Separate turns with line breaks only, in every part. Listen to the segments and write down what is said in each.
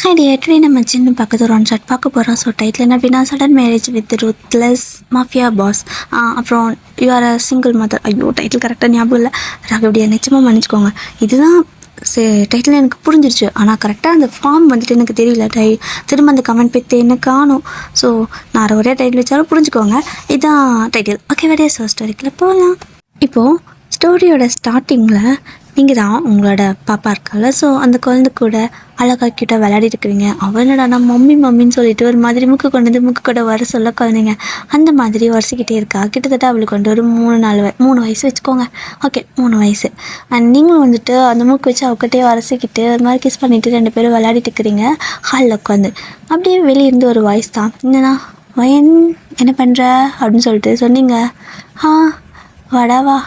Hi dear, today நம்ம சின்ன பக்கத்து ஒரு ஒன் ஷாட் பார்க்க போகிறோம். ஸோ டைட்டில் என்ன அப்படின்னா sudden marriage with ruthless mafia boss. அப்புறம் யூஆர் சிங்கிள் மதர். ஐயோ, டைட்டில் கரெக்டாக ஞாபகம் இல்லை. ராகவடியா, நிச்சயமாக மன்னிச்சுக்கோங்க. இதுதான் டைட்டில் எனக்கு புரிஞ்சிருச்சு, ஆனால் கரெக்டாக அந்த ஃபார்ம் வந்துட்டு எனக்கு தெரியல. திரும்ப அந்த கமெண்ட் பேத்து என்ன காணும். ஸோ நான் ஒரே டைட்டில் வச்சாலும் புரிஞ்சுக்கோங்க. இதுதான் டைட்டில். ஓகே, வேடியா ஸ்டோரிக்குள்ளே போகலாம். இப்போது ஸ்டோரியோட ஸ்டார்டிங்கில் நீங்கள் தான் உங்களோட பாப்பா இருக்கால, ஸோ அந்த குழந்தை கூட அழகா கிட்ட விளையாடிட்டு இருக்கிறீங்க. அவள் என்னடா மம்மின்னு சொல்லிட்டு ஒரு மாதிரி மூக்கு கூட வர சொல்ல குழந்தைங்க அந்த மாதிரி வரிசைக்கிட்டே இருக்கா. கிட்டத்தட்ட அவளுக்கு வந்து ஒரு 3 வயசு வச்சுக்கோங்க. ஓகே, 3 வயசு. அண்ட் நீங்களும் வந்துட்டு அந்த மூக்கு வச்சு அவகிட்டே வரிசைக்கிட்டு ஒரு மாதிரி கிஸ் பண்ணிவிட்டு 2 பேரும் விளையாடிட்டு இருக்கிறீங்க ஹாலில் உட்காந்து. அப்படியே வெளியிருந்து ஒரு வாய்ஸ் தான், என்னன்னா வயன் என்ன பண்ணுற அப்படின்னு சொல்லிட்டு சொன்னீங்க. வாடா வா,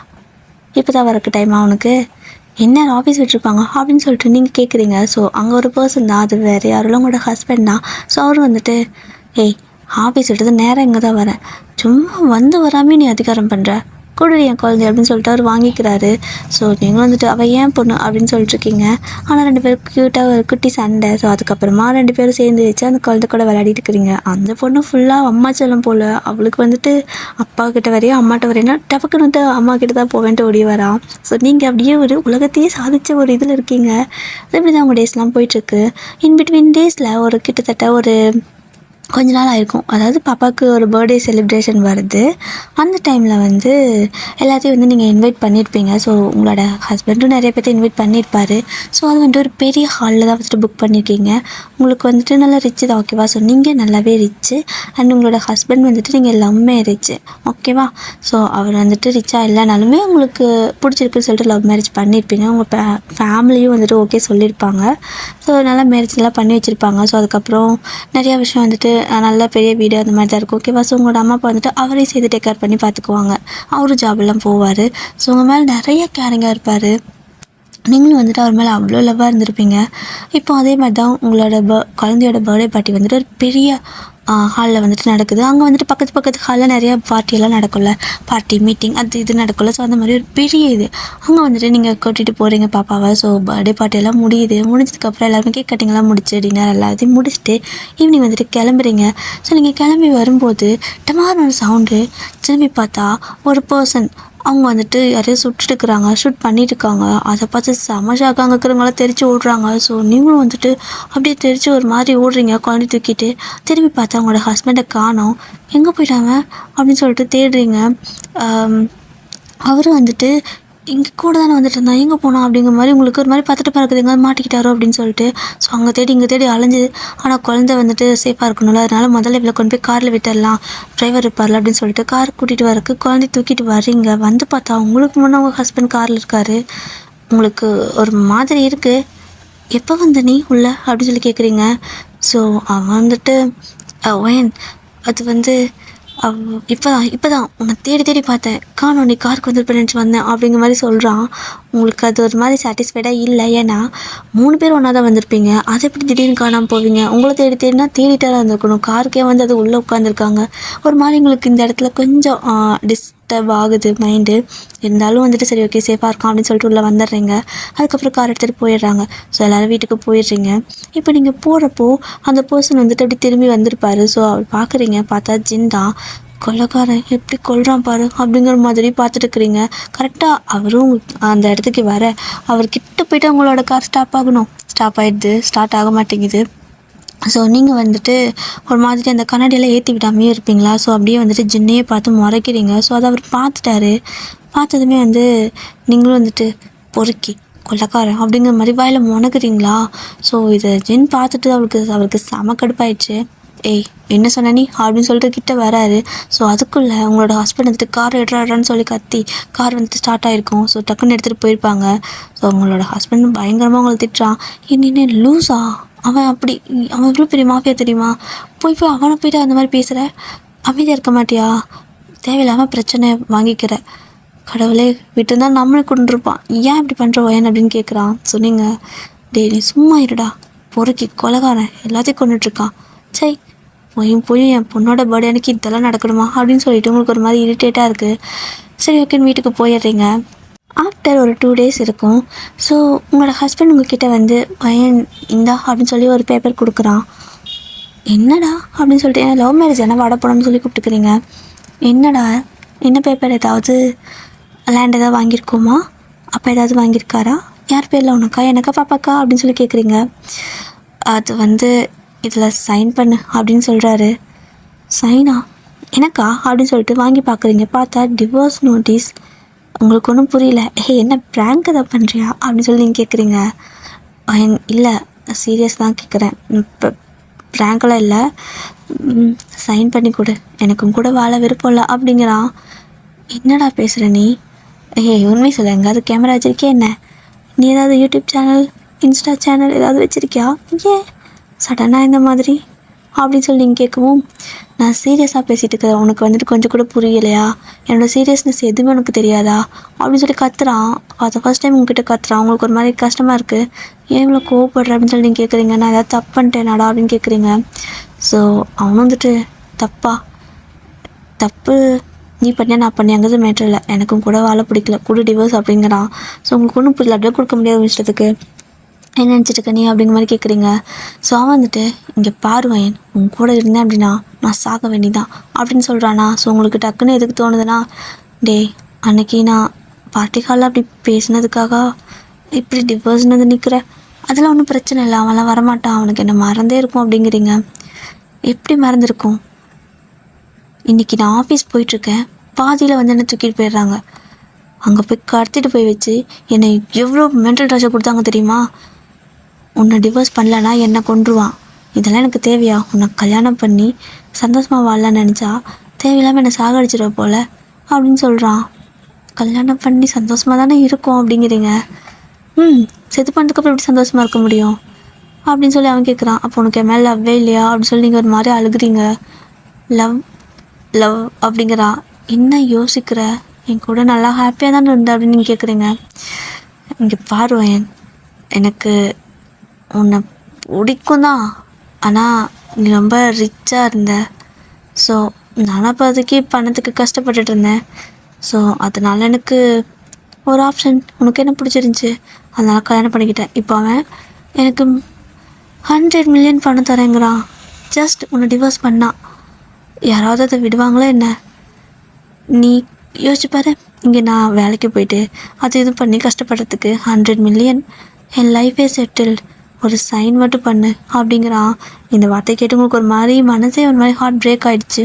இப்போ தான் வரக்கு டைமா உனக்கு, என்ன ஆஃபீஸ் விட்டுருப்பாங்க அப்படின்னு சொல்லிட்டு நீங்கள் கேட்குறீங்க. ஸோ அங்கே ஒரு பர்சன் தான், அது வேறு யாரும் உங்களோட ஹஸ்பண்ட் தான். ஸோ அவர் வந்துட்டு, ஏய் ஆஃபீஸ் விட்டது நேரம் இங்கே தான் வரேன், சும்மா வந்து வராமே நீ அதிகாரம் பண்ணுற, கூடடி என் குழந்தை அப்படின்னு சொல்லிட்டு அவர் வாங்கிக்கிறாரு. ஸோ நீங்களும் வந்துட்டு அவள் ஏன் பொண்ணு அப்படின்னு சொல்லிட்டுருக்கீங்க. ஆனால் 2 பேரும் க்யூட்டாக ஒரு குட்டி சண்டை. ஸோ அதுக்கப்புறமா 2 பேரும் சேர்ந்து வச்சு அந்த குழந்தை கூட விளையாடிட்டு இருக்கிறீங்க. அந்த பொண்ணு ஃபுல்லாக அம்மா செல்லம் போல். அவளுக்கு வந்துட்டு அப்பா கிட்ட வரையும் அம்மாட்ட வரையினா டப்புக்குன்னு வந்துட்டு அம்மா கிட்ட தான் போவேன்ட்டு ஓடி வரான். ஸோ நீங்கள் அப்படியே ஒரு உலகத்தையே சாதித்த ஒரு இதில் இருக்கீங்க. இப்படி தான் உங்கள் டேஸ்லாம் போயிட்டுருக்கு. இன்பிட்வீன் டேஸில் ஒரு கிட்டத்தட்ட ஒரு கொஞ்ச நாள் ஆயிருக்கும். அதாவது பாப்பாவுக்கு ஒரு பர்த்டே செலிப்ரேஷன் வருது. அந்த டைமில் வந்து எல்லாத்தையும் வந்து நீங்கள் இன்வைட் பண்ணியிருப்பீங்க. ஸோ உங்களோட ஹஸ்பண்டும் நிறைய பேர்த்த இன்வைட் பண்ணியிருப்பார். ஸோ அது வந்துட்டு ஒரு பெரிய ஹாலில் தான் வந்துட்டு புக் பண்ணியிருக்கீங்க. உங்களுக்கு வந்துட்டு நல்லா ரிச்சு தான், ஓகேவா. ஸோ நீங்கள் நல்லாவே ரிச்சு. அண்ட் உங்களோட ஹஸ்பண்ட் வந்துட்டு நீங்கள் லவ் மேரேஜ், ஓகேவா. ஸோ அவர் வந்துட்டு ரிச்சாக இல்லைனாலுமே உங்களுக்கு பிடிச்சிருக்குன்னு சொல்லிட்டு லவ் மேரேஜ் பண்ணியிருப்பீங்க. உங்கள் ஃபேமிலியும் வந்துட்டு ஓகே சொல்லியிருப்பாங்க. ஸோ நல்லா மேரேஜ்லாம் பண்ணி வச்சுருப்பாங்க. ஸோ அதுக்கப்புறம் நிறையா விஷயம் வந்துட்டு நல்ல பெரிய வீடு அந்த மாதிரி தான் இருக்கும், ஓகேவா. ஸோ உங்களோட அம்மா அப்பா வந்துட்டு அவரே சேர்த்து டேக் கேர் பண்ணி பார்த்துக்குவாங்க. அவரும் ஜாபெல்லாம் போவார். ஸோ உங்கள் மேலே நிறைய கேரிங்காக இருப்பார். நீங்களும் வந்துட்டு அவர் மேலே அவ்வளோ லவ்வாக இருந்திருப்பீங்க. இப்போ அதே மாதிரி தான் உங்களோட குழந்தையோட பர்த்டே பார்ட்டி வந்துட்டு ஒரு பெரிய ஹாலில் வந்துட்டு நடக்குது. அங்கே வந்துட்டு பக்கத்து ஹாலில் நிறையா பார்ட்டியெல்லாம் நடக்கும்ல, பார்ட்டி மீட்டிங் அது இது நடக்கும்ல. ஸோ அந்த மாதிரி ஒரு பெரிய இது அங்கே வந்துட்டு நீங்கள் கூட்டிகிட்டு போகிறீங்க பாப்பாவை. ஸோ பர்த்டே பார்ட்டியெல்லாம் முடிஞ்சதுக்கப்புறம் எல்லாருமே கேக் கட்டிங்லாம் முடிச்சு டின்னர் எல்லாத்தையும் முடிச்சுட்டு ஈவினிங் வந்துட்டு கிளம்புறீங்க. ஸோ நீங்கள் கிளம்பி வரும்போது டமார்னு ஒரு சவுண்டு. திரும்பி பார்த்தா ஒரு பர்சன், அவங்க வந்துட்டு யாரையும் ஷூட் பண்ணிட்டு இருக்காங்க. அதை பார்த்து செம ஷாக்காக அங்கே இருக்கிறவங்களாம் தெரிச்சு ஓடுறாங்க. ஸோ நீங்களும் வந்துட்டு அப்படியே தெரிச்சு ஒரு மாதிரி ஓடுறீங்க குழந்தை தூக்கிட்டு. திரும்பி பார்த்தா அவங்களோட ஹஸ்பண்டை காணோம். எங்கே போயிட்டாங்க அப்படின்னு சொல்லிட்டு தேடுறீங்க. அவரும் வந்துட்டு இங்கே கூட தானே வந்துட்டு இருந்தான், எங்கே போனோம் அப்படிங்கிற மாதிரி உங்களுக்கு ஒரு மாதிரி பார்த்துட்டு பார்க்குது, எங்கே மாட்டிக்கிட்டாரோ அப்படின்னு சொல்லிட்டு. ஸோ அங்கே தேடி அலைஞ்சு. ஆனால் குழந்தை வந்துட்டு சேஃபாக இருக்கணும்ல, அதனால முதல்ல இவ்வளோ கொண்டு போய் காரில் விட்டுடலாம், டிரைவர் இருப்பார்ல அப்படின்னு சொல்லிட்டு கார் கூட்டிகிட்டு வரக்கு குழந்தை தூக்கிட்டு வர்றீங்க. வந்து பார்த்தா உங்களுக்கு முன்னே உங்கள் ஹஸ்பண்ட் காரில் இருக்கார். உங்களுக்கு ஒரு மாதிரி இருக்குது. எப்போ வந்த நீ உள்ள அப்படின்னு சொல்லி கேட்குறீங்க. ஸோ அவன் வந்துட்டு ஒயன், அது வந்து இப்போ தான் உன்னை தேடி பார்த்தேன், காணோம், நீ காருக்கு வந்துட்டு நினச்சி வந்தேன் அப்படிங்கிற மாதிரி சொல்கிறான். உங்களுக்கு அது ஒரு மாதிரி சாட்டிஸ்ஃபைடாக இல்லை. ஏன்னா 3 பேர் ஒன்றா தான் வந்திருப்பீங்க. அதை எப்படி திடீர்னு காணாமல் போவீங்க? உங்களை தேடினா தேடிட்டே தான் இருந்திருக்கணும். காருக்கே வந்து அது உள்ளே உட்காந்துருக்காங்க. ஒரு மாதிரி உங்களுக்கு இந்த இடத்துல கொஞ்சம் டிஸ்டர்ப் ஆகுது மைண்டு. இருந்தாலும் வந்துட்டு சரி ஓகே சேஃபாக இருக்கும் அப்படின்னு சொல்லிட்டு உள்ளே வந்துடுறீங்க. அதுக்கப்புறம் கார் எடுத்துகிட்டு போயிடுறாங்க. ஸோ எல்லோரும் வீட்டுக்கு போயிடுறீங்க. இப்போ நீங்கள் போகிறப்போ அந்த பர்சன் வந்துட்டு அப்படி திரும்பி வந்திருப்பார். ஸோ அவர் பார்க்குறீங்க. பார்த்தா ஜின் தான். கொலைக்காரன் எப்படி கொல்றான் பாரு அப்படிங்கிற மாதிரி பார்த்துட்டு இருக்கிறீங்க. கரெக்டாக அவரும் அந்த இடத்துக்கு வர அவர்கிட்ட போய்ட்டு அவங்களோட கார் ஸ்டாப் ஆகிடுது. ஸ்டார்ட் ஆக மாட்டேங்குது. ஸோ நீங்கள் வந்துட்டு ஒரு மாதிரி அந்த கண்ணாடியெல்லாம் ஏற்றி விடாமையே இருப்பீங்களா. ஸோ அப்படியே வந்துட்டு ஜின்னையே பார்த்து முறைக்கிறீங்க. ஸோ அதை அவர் பார்த்துட்டாரு. பார்த்ததுமே வந்து நீங்களும் வந்துட்டு பொறுக்கி கொலைக்காரன் அப்படிங்கிற மாதிரி வாயில் முனக்குறீங்களா. ஸோ இதை ஜின் பார்த்துட்டு அவருக்கு செம கடுப்பாயிடுச்சு. ஏய் என்ன சொன்ன நீ அப்படின்னு சொல்லிட்டு கிட்ட வராரு. ஸோ அதுக்குள்ளே உங்களோட ஹஸ்பண்ட் வந்துட்டு கார் எடுறான்னு சொல்லி கத்தி கார் வந்துட்டு ஸ்டார்ட் ஆகிருக்கும். ஸோ டக்குன்னு எடுத்துகிட்டு போயிருப்பாங்க. ஸோ உங்களோட ஹஸ்பண்ட் பயங்கரமாக உங்களை திட்டுறான். என்ன லூஸா, அவன் இவ்வளோ பெரிய மாஃபியா தெரியுமா, போய் அவனை போய்ட்டு அந்த மாதிரி பேசுகிற, அமைதியாக இருக்க மாட்டியா, தேவையில்லாமல் பிரச்சனை வாங்கிக்கிற, கடவுளே விட்டுருந்தா நம்மளே கொண்டுருப்பான், ஏன் இப்படி பண்ணுற ஒயன் அப்படின்னு கேட்குறான். சொன்னீங்க, நீ சும்மா இருடா, பொறுக்கி கொலைகாரன் எல்லாத்தையும் கொண்டுட்ருக்கான், சை போய் என் பொண்ணோட பர்த்டே அன்னைக்கு இதெல்லாம் நடக்கணுமா அப்படின்னு சொல்லிட்டு உங்களுக்கு ஒரு மாதிரி இரிட்டேட்டாக இருக்குது. சரி ஓகேன்னு வீட்டுக்கு போயிடுறீங்க. ஆஃப்டர் ஒரு 2 டேஸ் இருக்கும். ஸோ உங்களோட ஹஸ்பண்ட் உங்ககிட்ட வந்து பையன் இந்தா அப்படின்னு சொல்லி ஒரு பேப்பர் கொடுக்குறான். என்னடா அப்படின்னு சொல்லிட்டு ஏன்னா லவ் மேரேஜ் என்ன வாட போனோம்னு சொல்லி கூப்பிட்டுக்கிறீங்க. என்னடா என்ன பேப்பர், ஏதாவது லேண்ட் ஏதாவது வாங்கியிருக்கோமா, அப்போ ஏதாவது வாங்கியிருக்காரா, யார் பேரில் உனக்கா எனக்கா பாப்பாக்கா அப்படின்னு சொல்லி கேட்குறீங்க. அது வந்து இதில் சைன் பண்ணு அப்படின்னு சொல்கிறாரு. சைனா எனக்கா அப்படின்னு சொல்லிட்டு வாங்கி பார்க்குறீங்க. பார்த்தா டிவோர்ஸ் நோட்டீஸ். உங்களுக்கு ஒன்றும் புரியல. என்ன ப்ராங்க் எதாவது பண்ணுறியா அப்படின்னு சொல்லி நீங்கள் கேட்குறீங்க. இல்லை சீரியஸ் தான் கேட்குறேன், இப்போ ப்ராங்கெல்லாம் இல்லை, சைன் பண்ணி கொடு, எனக்கும் கூட வாழ விருப்பம் இல்லை அப்படிங்கிறான். என்னடா பேசுகிற நீ? உண்மை சொல்ல, எங்காவது கேமரா வச்சுருக்கியா என்ன? நீ ஏதாவது யூடியூப் சேனல், இன்ஸ்டா சேனல் ஏதாவது வச்சுருக்கியா? ஏன் சடனாக இந்த மாதிரி அப்படின்னு சொல்லி நீங்கள் கேட்கவும், நான் சீரியஸாக பேசிகிட்டு இருக்கிறேன், உனக்கு வந்துட்டு கொஞ்சம் கூட புரியலையா, என்னோடய சீரியஸ்னஸ் எதுவுமே உனக்கு தெரியாதா அப்படின்னு சொல்லி கத்துறான். அதை ஃபஸ்ட் டைம் உங்ககிட்ட கத்துறான். உங்களுக்கு ஒரு மாதிரி கஷ்டமாக இருக்குது. ஏன் இவ்வளோ கோவப்படுற அப்படின்னு சொல்லி நீங்கள் கேட்குறீங்க. நான் ஏதாவது தப்பு பண்ணிட்டேனாடா அப்படின்னு கேட்குறீங்க. ஸோ அவன் வந்துட்டு தப்பு நீ பண்ணியா நான் பண்ணியாங்கிறது மேட்ரு இல்லை, எனக்கும் கூட வாழ பிடிக்கல, கூட டிவோர்ஸ் அப்படிங்கிறான். ஸோ உங்களுக்கு ஒன்றும் புரியல, அப்படியே கொடுக்க முடியாத விஷயத்துக்கு என்ன நினச்சிட்டு நீ அப்படிங்கிற மாதிரி கேட்குறீங்க. ஸோ அவன் வந்துட்டு இங்கே பாருவேன், உன் கூட இருந்தேன் அப்படின்னா நான் சாக வேண்டிதான் அப்படின்னு சொல்கிறானா. ஸோ உங்களுக்கு டக்குன்னு எதுக்கு தோணுதுன்னா, அன்னைக்கு நான் பார்ட்டி ஹாலில் அப்படி பேசினதுக்காக இப்படி டிவோர்ஸ்னு வந்து நிற்கிற, அதெல்லாம் ஒன்றும் பிரச்சனை இல்லை, அவன்லாம் வரமாட்டான், அவனுக்கு என்ன மறந்தே இருக்கும் அப்படிங்கிறீங்க. எப்படி மறந்துருக்கும்? இன்றைக்கி நான் ஆஃபீஸ் போயிட்டுருக்கேன், பாதியில் வந்து என்ன தூக்கிட்டு போயிடுறாங்க. அங்கே போய் கடத்திட்டு போய் வச்சு என்னை எவ்வளோ மென்டல் டார்ச்சர் கொடுத்தாங்க தெரியுமா? உன்னை டிவோர்ஸ் பண்ணலன்னா என்னை கொன்றுவான். இதெல்லாம் எனக்கு தேவையா? உன்னை கல்யாணம் பண்ணி சந்தோஷமாக வாழலான்னு நினச்சா தேவையில்லாமல் என்னை சாகடிச்சிடுவ போல் அப்படின்னு சொல்கிறான். கல்யாணம் பண்ணி சந்தோஷமாக தானே இருக்கும் அப்படிங்கிறீங்க. செத்து பண்ணதுக்கப்புறம் எப்படி சந்தோஷமாக இருக்க முடியும் அப்படின்னு சொல்லி அவன் கேட்குறான். அப்போ உனக்கு என் மேலே லவ்வே இல்லையா அப்படின்னு சொல்லி நீங்கள் ஒரு மாதிரி அழுகுறீங்க. லவ் அப்படிங்கிறா. என்ன யோசிக்கிற, என் கூட நல்லா ஹாப்பியாக தானே இருந்த அப்படின்னு நீங்கள் கேட்குறீங்க. இங்கே பாருவேன், எனக்கு உன்னை பிடிக்கும் தான், ஆனால் நீ ரொம்ப ரிச்சாக இருந்த. ஸோ நானும் அப்போதைக்கு பணத்துக்கு கஷ்டப்பட்டுட்டு இருந்தேன். ஸோ அதனால் எனக்கு ஒரு ஆப்ஷன், உனக்கு என்ன பிடிச்சிருந்துச்சி, அதனால் கல்யாணம் பண்ணிக்கிட்டேன். இப்போ அவன் எனக்கு 100 மில்லியன் பணம் தரேங்கிறான். ஜஸ்ட் உன்னை டிவோர்ஸ் பண்ணான். யாராவது அதை விடுவாங்களா என்ன? நீ யோசிச்சு பாரு, இங்கே நான் வேலைக்கு போயிட்டு அது இது பண்ணி கஷ்டப்படுறதுக்கு 100 மில்லியன், என் லைஃபே செட்டில்டு, ஒரு சைன் மட்டும் பண்ணு அப்படிங்கிறான். இந்த வார்த்தை கேட்டு உங்களுக்கு ஒரு மாதிரி மனசே ஒரு மாதிரி ஹார்ட் பிரேக் ஆகிடுச்சு.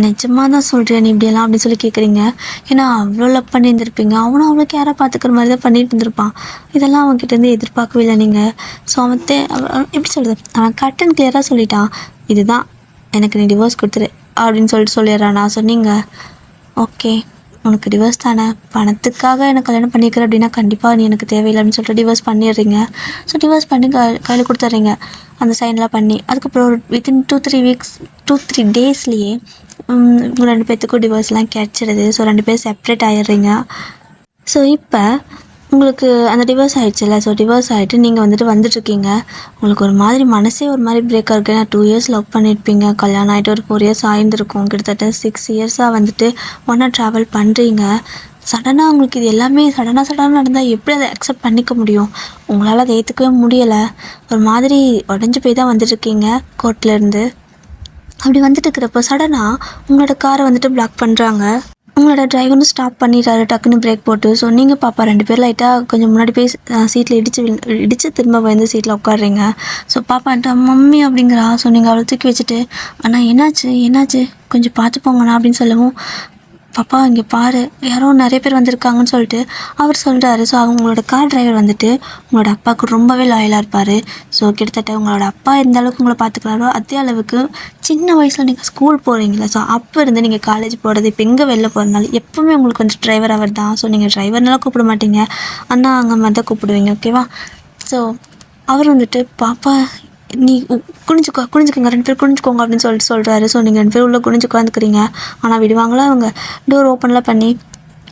நிஜமாக தான் சொல்கிறேன் நீ இப்படியெல்லாம் அப்படின்னு சொல்லி கேட்குறீங்க. ஏன்னா அவ்வளோ லவ் பண்ணியிருந்திருப்பீங்க, அவனும் அவ்வளோ கேராக பார்த்துக்கிற மாதிரி தான் பண்ணிட்டு இருந்திருப்பான். இதெல்லாம் அவன்கிட்டேருந்து எதிர்பார்க்கவே இல்லை நீங்கள். ஸோ அவன் எப்படி சொல்கிறது, அவன் கட் அண்ட் கிளியராக சொல்லிட்டான், இதுதான் எனக்கு நீ டிவோர்ஸ் கொடுத்துரு அப்படின்னு சொல்லிடுறான். நான் சொன்னீங்க, ஓகே உனக்கு டிவோர்ஸ் தானே, பணத்துக்காக எனக்கு கல்யாணம் பண்ணிக்கிற அப்படின்னா கண்டிப்பாக நீ எனக்கு தேவையில்லை அப்படின்னு சொல்லிட்டு டிவோர்ஸ் பண்ணிடுறீங்க. ஸோ டிவோர்ஸ் பண்ணி கையில் கொடுத்துட்றீங்க அந்த சைன்லாம் பண்ணி. அதுக்கப்புறம் ஒரு வித்தின் 2-3 வீக்ஸ் 2-3 டேஸ்லேயே உங்கள் 2 பேர்த்துக்கும் டிவோர்ஸ்லாம் கிடச்சிடுது. ஸோ 2 பேர் செப்ரேட் ஆகிடுறீங்க. ஸோ இப்போ உங்களுக்கு அந்த டிவோர்ஸ் ஆகிடுச்சுல்ல, ஸோ டிவோர்ஸ் ஆகிட்டு நீங்கள் வந்துட்டுருக்கீங்க. உங்களுக்கு ஒரு மாதிரி மனசே ஒரு மாதிரி பிரேக்காக இருக்குது. ஏன்னா 2 இயர்ஸ் லவ் பண்ணியிருப்பீங்க, கல்யாணம் ஆகிட்டு ஒரு 4 இயர்ஸ் ஆகியிருந்திருக்கும், கிட்டத்தட்ட 6 இயர்ஸாக வந்துட்டு ஒன்றா ட்ராவல் பண்ணுறீங்க. சடனாக உங்களுக்கு இது எல்லாமே சடனாக நடந்தால் எப்படி அதை அக்செப்ட் பண்ணிக்க முடியும்? உங்களால் அதை ஏற்றுக்கவே முடியலை. ஒரு மாதிரி உடஞ்சி போய் தான் வந்துட்டுருக்கீங்க கோர்ட்லேருந்து. அப்படி வந்துட்டு இருக்கிறப்போ சடனாக உங்களோட காரை வந்துட்டு பிளாக் பண்ணுறாங்க. உங்களோட டிரைவரும் ஸ்டாப் பண்ணிடுறாரு டக்குன்னு பிரேக் போட்டு. ஸோ நீங்கள் பாப்பா 2 பேர் லைட்டாக கொஞ்சம் முன்னாடி போய் சீட்டில் இடித்து திரும்ப வந்து சீட்டில் உட்காடுறீங்க. ஸோ பாப்பான்ட்டு மம்மி அப்படிங்கிறா. ஸோ நீங்கள் அவளை தூக்கி வச்சுட்டு, ஆனால் என்னாச்சு கொஞ்சம் பார்த்து போங்கண்ணா அப்படின்னு சொல்லவும், பாப்பா இங்கே பாரு யாரோ நிறைய பேர் வந்திருக்காங்கன்னு சொல்லிட்டு அவர் சொல்கிறாரு. ஸோ அவங்களோட கார் டிரைவர் வந்துட்டு உங்களோட அப்பாவுக்கு ரொம்பவே லாயலாக இருப்பார். ஸோ கிட்டத்தட்ட உங்களோட அப்பா எந்த அளவுக்கு உங்களை பார்த்துக்கிறாரோ அதே அளவுக்கு சின்ன வயசில் நீங்கள் ஸ்கூல் போகிறீங்களா, ஸோ அப்போ இருந்து நீங்கள் காலேஜ் போகிறது, இப்போ எங்கே வெளில போகிறதுனால எப்போவுமே உங்களுக்கு வந்து டிரைவர் அவர் தான். ஸோ நீங்கள் டிரைவர்னால கூப்பிட மாட்டீங்க, அண்ணா அங்கே மாதிரி தான் கூப்பிடுவீங்க, ஓகேவா? ஸோ அவர் வந்துட்டு பாப்பா நீ குனிஞ்சுக்கோங்க 2 பேர் குனிஞ்சுக்கோங்க அப்படின்னு சொல்கிறாரு. ஸோ நீங்கள் 2 பேர் உள்ளே குனிஞ்சு உட்காந்துக்கிறீங்க. ஆனால் விடுவாங்களா அவங்க? டோர் ஓப்பன்லாம் பண்ணி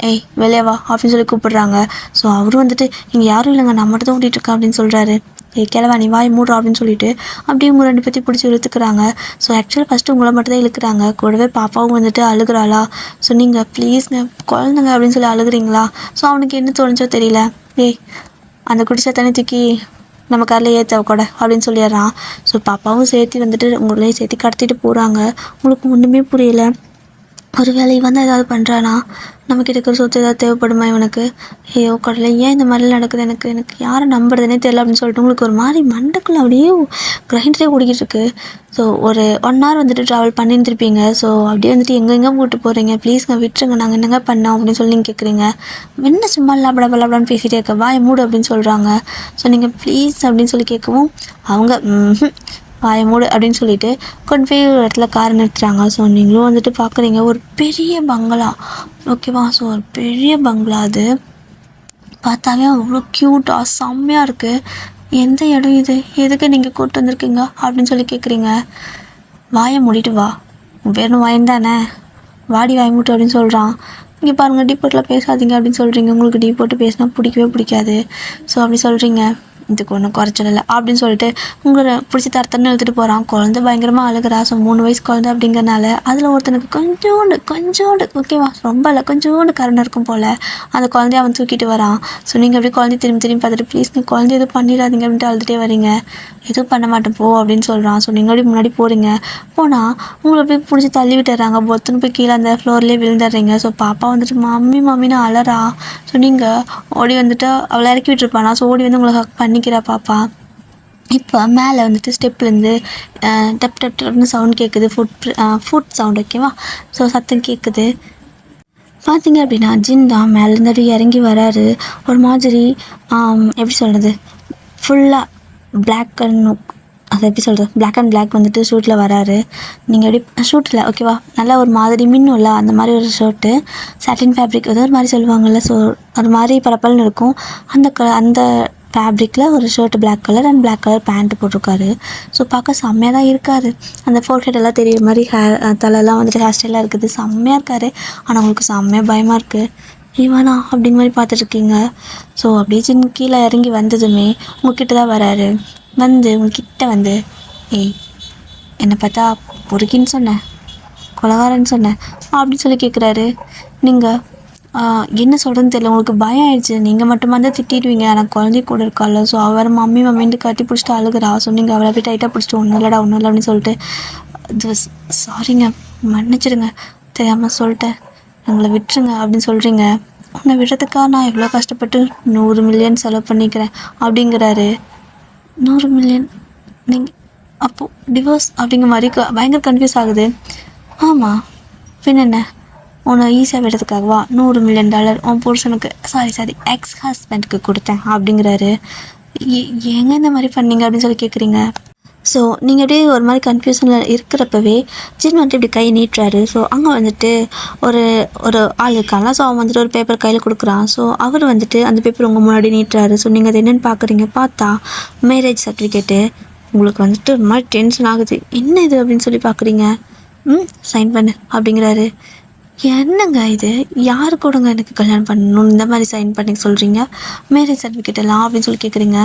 ஏய் வெளியே வா அப்படின்னு சொல்லி கூப்பிடுறாங்க. ஸோ அவரும் வந்துட்டு இங்கே யாரும் இல்லைங்க, நான் மட்டும் தான் ஓட்டிகிட்டு இருக்கேன் அப்படின்னு சொல்கிறாரு. ஏய் கிளவா நீ வாய் மூடுறா அப்படின்னு சொல்லிட்டு அப்படியே உங்கள் 2 பேர்த்தையும் பிடிச்சி இழுத்துக்கிறாங்க. ஸோ ஆக்சுவலாக ஃபஸ்ட்டு உங்களை மட்டும் தான் இழுக்கிறாங்க. கூடவே பாப்பாவும் வந்துட்டு அழுகுறாளா. ஸோ நீங்கள் ப்ளீஸ்ங்க குழந்தைங்க அப்படின்னு சொல்லி அழுகுறீங்களா. ஸோ அவனுக்கு என்ன தோணுச்சோ தெரியல, ஏய் அந்த குடிச்சா தண்ணி தூக்கி நம்ம காரில் ஏற்ற கூட அப்படின்னு சொல்லிடுறான். ஸோ பாப்பாவும் சேர்த்து வந்துட்டு உங்களையும் சேர்த்து கடத்திட்டு போகிறாங்க. உங்களுக்கு ஒன்றுமே புரியல. ஒரு வேலை வந்து ஏதாவது பண்ணுறானா, நம்மக்கிட்ட இருக்கிற சொத்து ஏதாவது தேவைப்படுமா இவனுக்கு. ஐயோ கடவுளே, ஏன் இந்த மாதிரிலாம் நடக்குது, எனக்கு யாரை நம்புறதுனே தெரியல அப்படின்னு சொல்லிட்டு உங்களுக்கு ஒரு மாதிரி மண்டக்குள்ள அப்படியே கிரைண்டரே ஓடிக்கிட்டு இருக்கு. ஸோ ஒரு 1 hour வந்துட்டு ட்ராவல் பண்ணியிருந்துருப்பீங்க. ஸோ அப்படியே வந்துட்டு எங்கெங்கே கூப்பிட்டு போகிறீங்க, ப்ளீஸ்ங்க விட்டுருங்க, நாங்கள் என்னங்க பண்ணோம் அப்படின்னு சொல்லி நீங்கள் கேட்குறீங்க. என்ன சும்மா லபடபடன்னு பேசிகிட்டே இருக்க, வாய் மூடு அப்படின்னு சொல்கிறாங்க. ஸோ நீங்கள் ப்ளீஸ் அப்படின்னு சொல்லி கேட்கவும் அவங்க வாய மூடு அப்படின்னு சொல்லிட்டு கொண்டு போய் ஒரு இடத்துல காரை நிறுத்துறாங்க. ஸோ நீங்களும் வந்துட்டு பார்க்குறீங்க ஒரு பெரிய பங்களா, ஓகேவா. ஸோ ஒரு பெரிய பங்களா, அது பார்த்தாவே அவ்வளோ க்யூட்டாக செம்மையாக இருக்குது. எந்த இடம் இது, எதுக்கு நீங்கள் கூப்பிட்டு வந்திருக்கீங்க அப்படின்னு சொல்லி கேட்குறீங்க. வாயை மூடிட்டு வா, உன் பேரும் வாயின் தானே, வாடி வாய் மூட்டு அப்படின்னு சொல்கிறான். இங்கே பாருங்கள், டீ போட்டில் பேசாதீங்க அப்படின்னு சொல்கிறீங்க. உங்களுக்கு டீ போட்டு பேசினா பிடிக்கவே பிடிக்காது. ஸோ அப்படி சொல்கிறீங்க. இதுக்கு ஒன்றும் குறைச்சல் இல்லை அப்படின்னு சொல்லிட்டு உங்களை பிடிச்சி தரத்தன்னு எழுத்துட்டு போகிறான். குழந்தை பயங்கரமாக அழுகிறா. ஸோ 3 வயசு குழந்தை அப்படிங்கிறனால அதில் ஒருத்தனுக்கு கொஞ்சோண்டு ஓகேவா, ரொம்ப இல்லை கொஞ்சோண்டு கருணை இருக்கும் போல். அந்த குழந்தைய அவன் தூக்கிட்டு வரான். ஸோ நீங்கள் அப்படியே குழந்தைய திரும்பி பார்த்துட்டு ப்ளீஸ் நீ குழந்தை எதுவும் பண்ணிடாதீங்க அப்படின்ட்டு அழுதுகிட்டே வரீங்க. எதுவும் பண்ண மாட்டேன் போ அப்படின்னு சொல்கிறான். ஸோ நீங்கள் அப்படியே முன்னாடி போகிறீங்க. போனால் உங்களை போய் பிடிச்சி தள்ளி விட்டுறாங்க. பொத்துன்னு போய் கீழே அந்த ஃப்ளோர்லேயே விழுந்துடுறீங்க. ஸோ பாப்பா வந்துட்டு மம்மின்னு அலறா. ஸோ நீங்கள் ஓடி வந்துட்டு அவளை இறக்கி விட்டுருப்பானா. ஸோ ஓடி வந்து உங்களை ஹக் பண்ணிக்கிறா பாப்பா. இப்போ மேலே வந்துட்டு ஸ்டெப்லேருந்து டப் டப் டப்னு சவுண்ட் கேட்குது. ஃபுட் சவுண்ட், ஓகேவா. ஸோ சத்தம் கேட்குது. பார்த்தீங்க அப்படின்னா ஜின் தான் மேலேருந்து இறங்கி வராரு. ஒரு மாதிரி எப்படி சொல்கிறது, ஃபுல்லாக பிளாக் அண்ட் அதை எப்படி சொல்கிறது, பிளாக் அண்ட் பிளாக் வந்துட்டு ஷூட்டில் வராரு. நீங்கள் எப்படி ஷூட்டில் ஓகேவா, நல்லா ஒரு மாதிரி மின்னும்ல அந்த மாதிரி ஒரு ஷர்ட்டு, சாட்டின் ஃபேப்ரிக் ஏதோ ஒரு மாதிரி சொல்லுவாங்கள்ல. ஸோ ஒரு மாதிரி பளபளன்னு இருக்கும். அந்த ஃபேப்ரிக்கில் ஒரு shirt black colour and black colour pant போட்டிருக்காரு. ஸோ பார்க்க செம்மையாக தான் இருக்கார். அந்த ஃபோர்ஹெட் எல்லாம் தெரியுற மாதிரி தலையெல்லாம் வந்துட்டு ஹேர் ஸ்டைலாக இருக்குது. செம்மையாக இருக்கார். ஆனால் உங்களுக்கு செம்மையாக பயமாக இருக்குது. இவனா அப்படிங்கிற மாதிரி பார்த்துட்ருக்கீங்க. ஸோ அப்படியே சின்ன கீழே இறங்கி வந்ததுமே உங்ககிட்ட தான் வராரு. வந்து உங்ககிட்ட வந்து, ஏய் என்னை பார்த்தா பொறுக்கின்னு சொன்னேன், கொலகாரன்னு சொன்னேன் அப்படின்னு சொல்லி கேட்குறாரு. நீங்கள் என்ன சொல்கிறதுன்னு தெரியல. உங்களுக்கு பயம் ஆயிடுச்சு. நீங்கள் மட்டுமா தான் திட்டிடுவீங்க. ஆனால் குழந்தை கூட இருக்காள். ஸோ அவரை மம்மின்னு கட்டி பிடிச்சிட்டு அழுகிறா. ஸோ நீங்கள் அவளை போய் டைட்டாக பிடிச்சிட்டு ஒன்றும் இல்லை அப்படின்னு சொல்லிட்டு, இது சாரிங்க மன்னிச்சிடுங்க, தெரியாமல் சொல்லிட்டேன், எங்களை விட்டுருங்க அப்படின்னு சொல்கிறீங்க. உன்னை விடுறதுக்காக நான் எவ்வளோ கஷ்டப்பட்டு 100 மில்லியன் செலவு பண்ணிக்கிறேன் அப்படிங்கிறாரு. 100 மில்லியன் நீங்கள் அப்போது டிவோர்ஸ் அப்படிங்கிற மாதிரி பயங்கர கன்ஃபியூஸ் ஆகுது. ஆமாம் பின் என்ன, உன்னை ஈஸியாக விடுறதுக்காகவா $100 மில்லியன் உன் புருஷனுக்கு சாரி எக்ஸ் ஹஸ்பண்டுக்கு கொடுத்தேன் அப்படிங்கிறாரு. ஏங்க இந்த மாதிரி பண்ணீங்க அப்படின்னு சொல்லி கேட்குறீங்க. ஸோ நீங்கள் அப்படியே ஒரு மாதிரி கன்ஃபியூஷனில் இருக்கிறப்பவே ஜின் வந்துட்டு இப்படி கை நீட்டுறாரு. ஸோ அங்கே வந்துட்டு ஒரு ஒரு ஆள் இருக்காங்களா. ஸோ அவன் வந்துட்டு ஒரு பேப்பர் கையில் கொடுக்குறான். ஸோ அவர் வந்துட்டு அந்த பேப்பர் உங்கள் முன்னாடி நீட்டுறாரு. ஸோ நீங்கள் அது என்னென்னு பார்க்குறீங்க. பார்த்தா மேரேஜ் சர்டிஃபிகேட்டு. உங்களுக்கு வந்துட்டு ஒரு மாதிரி டென்ஷன் ஆகுது. என்ன இது அப்படின்னு சொல்லி பார்க்குறீங்க. சைன் பண்ணு அப்படிங்கிறாரு. என்னங்க இது, யாரு கூடங்க எனக்கு கல்யாணம் பண்ணணும் இந்த மாதிரி சைன் பண்ணி சொல்கிறீங்க, மேரேஜ் சர்டிஃபிகேட் எல்லாம் அப்படின்னு சொல்லி கேட்குறீங்க.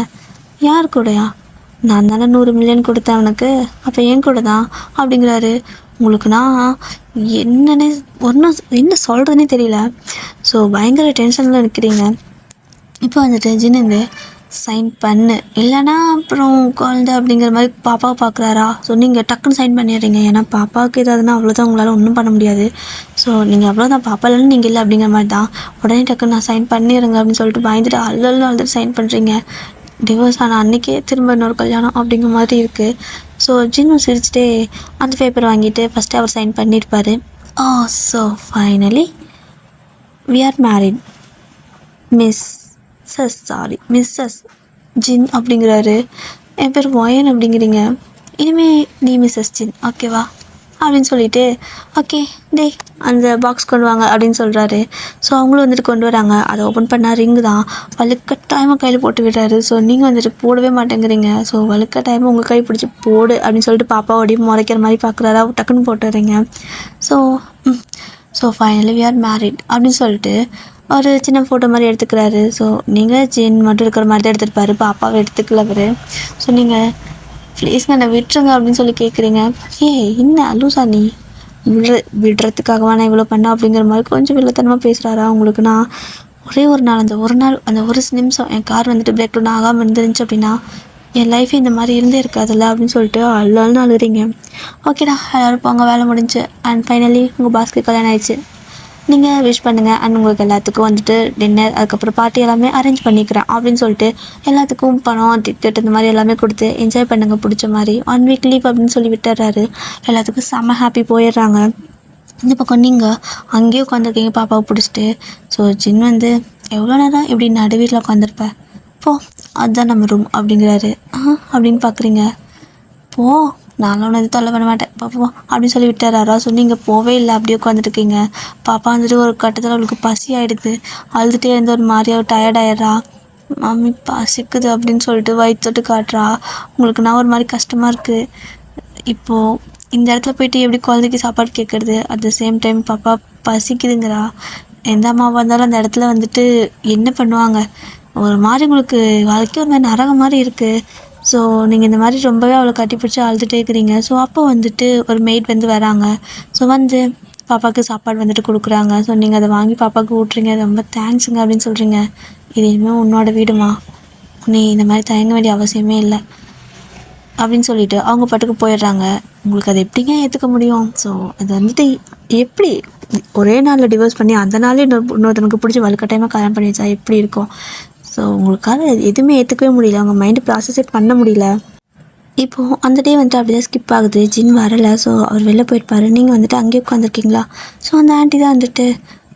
யார் கூடயா, நான் தானே 100 மில்லியன் கொடுத்தேன் அவனுக்கு, அப்போ என் கூட தான் அப்படிங்கிறாரு. உங்களுக்குன்னா என்னன்னே என்ன சொல்கிறதுனே தெரியல. ஸோ பயங்கர டென்ஷனில் நிற்கிறீங்க. இப்போ வந்துட்டு ஜின்னு சைன் பண்ணு, இல்லைனா அப்புறம் குழந்தை அப்படிங்கிற மாதிரி பாப்பாவை பார்க்குறாரா. ஸோ நீங்கள் டக்குன்னு சைன் பண்ணிடுறீங்க. ஏன்னா பாப்பாவுக்கு ஏதாவதுன்னா அவ்வளோதான், உங்களால் ஒன்றும் பண்ண முடியாது. ஸோ நீங்கள் அவ்வளோதான், பாப்பா இல்லைன்னு நீங்கள் இல்லை அப்படிங்கிற மாதிரி தான். உடனே டக்குன்னு நான் சைன் பண்ணிடுங்க அப்படின்னு சொல்லிட்டு பயந்துட்டு அழுதுட்டு சைன் பண்ணுறீங்க. டிவோர்ஸ் ஆனால் அன்றைக்கே திரும்ப இன்னொரு கல்யாணம் அப்படிங்கிற மாதிரி இருக்குது. ஸோ ஜின்னு சிரிச்சுட்டே அந்த பேப்பர் வாங்கிட்டு ஃபஸ்ட்டு அவர் சைன் பண்ணியிருப்பார். So finally we are married Mrs Jin அப்படிங்கிறாரு. என் பேர் ஒயன் அப்படிங்கிறீங்க, இனிமேல் நீ மிஸ்ஸஸ் ஜின் ஓகேவா அப்படின்னு சொல்லிட்டு, ஓகே டே அந்த பாக்ஸ் கொண்டு வாங்க அப்படின்னு சொல்கிறாரு. ஸோ அவங்களும் வந்துட்டு கொண்டு வராங்க. அதை ஓப்பன் பண்ணால் ரிங்கு தான். வலுக்கட்டாயமாக கையில் போட்டு விடுறாரு. ஸோ நீங்கள் வந்துட்டு போடவே மாட்டேங்கிறீங்க. ஸோ வலுக்கட்டாயமாக உங்கள் கை பிடிச்சி போடு அப்படின்னு சொல்லிட்டு பாப்பாவோடையும் முறைக்கிற மாதிரி பார்க்குறாரா. டக்குன்னு போட்டுறீங்க. So so finally we are married அப்படின்னு சொல்லிட்டு ஒரு சின்ன ஃபோட்டோ மாதிரி எடுத்துக்கிறாரு. ஸோ நீங்கள் ஜின் மட்டும் இருக்கிற மாதிரி தான் எடுத்துருப்பாரு, பாப்பாவை எடுத்துக்கல அவர். ஸோ நீங்கள் ப்ளீஸ்ங்க என்னை விட்டுருங்க அப்படின்னு சொல்லி கேட்குறீங்க. என்ன லூசா நீ, விடுறதுக்காகவா நான் இவ்வளோ பண்ணேன் அப்படிங்கிற மாதிரி கொஞ்சம் வில்லத்தனமாக பேசுகிறாரா உங்களுக்கு. நான் ஒரே ஒரு நாள் அந்த ஒரு நிமிஷம் என் கார் வந்துட்டு பிரேக் டவுன் ஆகாமல் இருந்துருந்துச்சு அப்படின்னா என் லைஃபே இந்த மாதிரி இருந்தே இருக்காதுல்ல அப்படின்னு சொல்லிட்டு அழுன்னு அழுகிறீங்க. ஓகேடா எல்லோரும் போங்க, வேலை முடிஞ்சு. அண்ட் ஃபைனலி உங்கள் பாஸ்க்கு கல்யாணம் ஆயிடுச்சு. நீங்கள் விஷ் பண்ணுங்கள் அண்ட் உங்களுக்கு எல்லாத்துக்கும் வந்துட்டு டின்னர் அதுக்கப்புறம் பார்ட்டி எல்லாமே அரேஞ்ச் பண்ணிக்கிறேன் அப்படின்னு சொல்லிட்டு எல்லாத்துக்கும் பணம் டிக்கெட் இந்த மாதிரி எல்லாமே கொடுத்து என்ஜாய் பண்ணுங்கள் பிடிச்ச மாதிரி. 1 வீக் லீவ் அப்படின்னு சொல்லி விட்டுறாரு. எல்லாத்துக்கும் செம்ம ஹாப்பி போயிடுறாங்க. இந்த பக்கம் நீங்கள் அங்கேயே உட்காந்துருக்கீங்க பாப்பாவை பிடிச்சிட்டு. ஸோ ஜின் வந்து எவ்வளோ நேரம் இப்படி நடு வீட்டில் உட்காந்துருப்பேன், போ அதுதான் நம்ம ரூம் அப்படிங்கிறாரு. அப்படின்னு பார்க்குறீங்க. போ, நானும் ஒன்று தொல்லை பண்ண மாட்டேன் பாப்பா அப்படின்னு சொல்லி விட்டுறாரா. ஸோ நீங்கள் போவே இல்லை, அப்படியே உட்காந்துருக்கீங்க. பாப்பா வந்துட்டு ஒரு கட்டத்தில் அவளுக்கு பசி ஆகிடுது, அழுதுகிட்டே இருந்து ஒரு மாதிரி அவள் டயர்ட் ஆகிடுறா. மம்மி பசிக்குது அப்படின்னு சொல்லிட்டு வயிற்றுட்டு காட்டுறா. உங்களுக்கு நான் ஒரு மாதிரி கஷ்டமாக இருக்குது. இப்போது இந்த இடத்துல போய்ட்டு எப்படி குழந்தைக்கு சாப்பாடு கேட்குறது, அட் த சேம் டைம் பாப்பா பசிக்குதுங்கிறா. எந்த அம்மாவாக இருந்தாலும் அந்த இடத்துல வந்துட்டு என்ன பண்ணுவாங்க, ஒரு மாதிரி உங்களுக்கு வாழ்க்கை ஒரு மாதிரி நரகம் மாதிரி இருக்குது. ஸோ நீங்கள் இந்த மாதிரி ரொம்பவே அவளை கட்டி பிடிச்சி அழுதுகிட்டே இருக்கிறீங்க. ஸோ அப்போ வந்துட்டு ஒரு மெய்ட் வந்து வராங்க. ஸோ வந்து பாப்பாவுக்கு சாப்பாடு வந்துட்டு கொடுக்குறாங்க. ஸோ நீங்கள் அதை வாங்கி பாப்பாவுக்கு ஊட்டுறீங்க. ரொம்ப தேங்க்ஸுங்க அப்படின்னு சொல்கிறீங்க. இது இனிமேல் உன்னோட வீடுமா, நீ இந்த மாதிரி தயங்க வேண்டிய அவசியமே இல்லை அப்படின்னு சொல்லிட்டு அவங்க பாட்டுக்கு போயிடுறாங்க. உங்களுக்கு அதை எப்படிங்க ஏற்றுக்க முடியும்? ஸோ அது வந்துட்டு எப்படி ஒரே நாளில் டிவோர்ஸ் பண்ணி அந்த நாளே இன்னொருத்தனுக்கு பிடிச்சி வலுக்கட்டாயமாக கல்யாணம் பண்ணி வச்சா எப்படி இருக்கும்? ஸோ உங்களுக்காக எதுவுமே ஏற்றுக்கவே முடியல, உங்கள் மைண்டு ப்ராசஸே பண்ண முடியல. இப்போது அந்த டே வந்துட்டு அப்படியே ஸ்கிப் ஆகுது. ஜின் வரலை. ஸோ அவர் வெளில போயிருப்பார். நீங்கள் வந்துட்டு அங்கேயே உட்காந்துருக்கீங்களா. ஸோ அந்த ஆண்டி தான் வந்துட்டு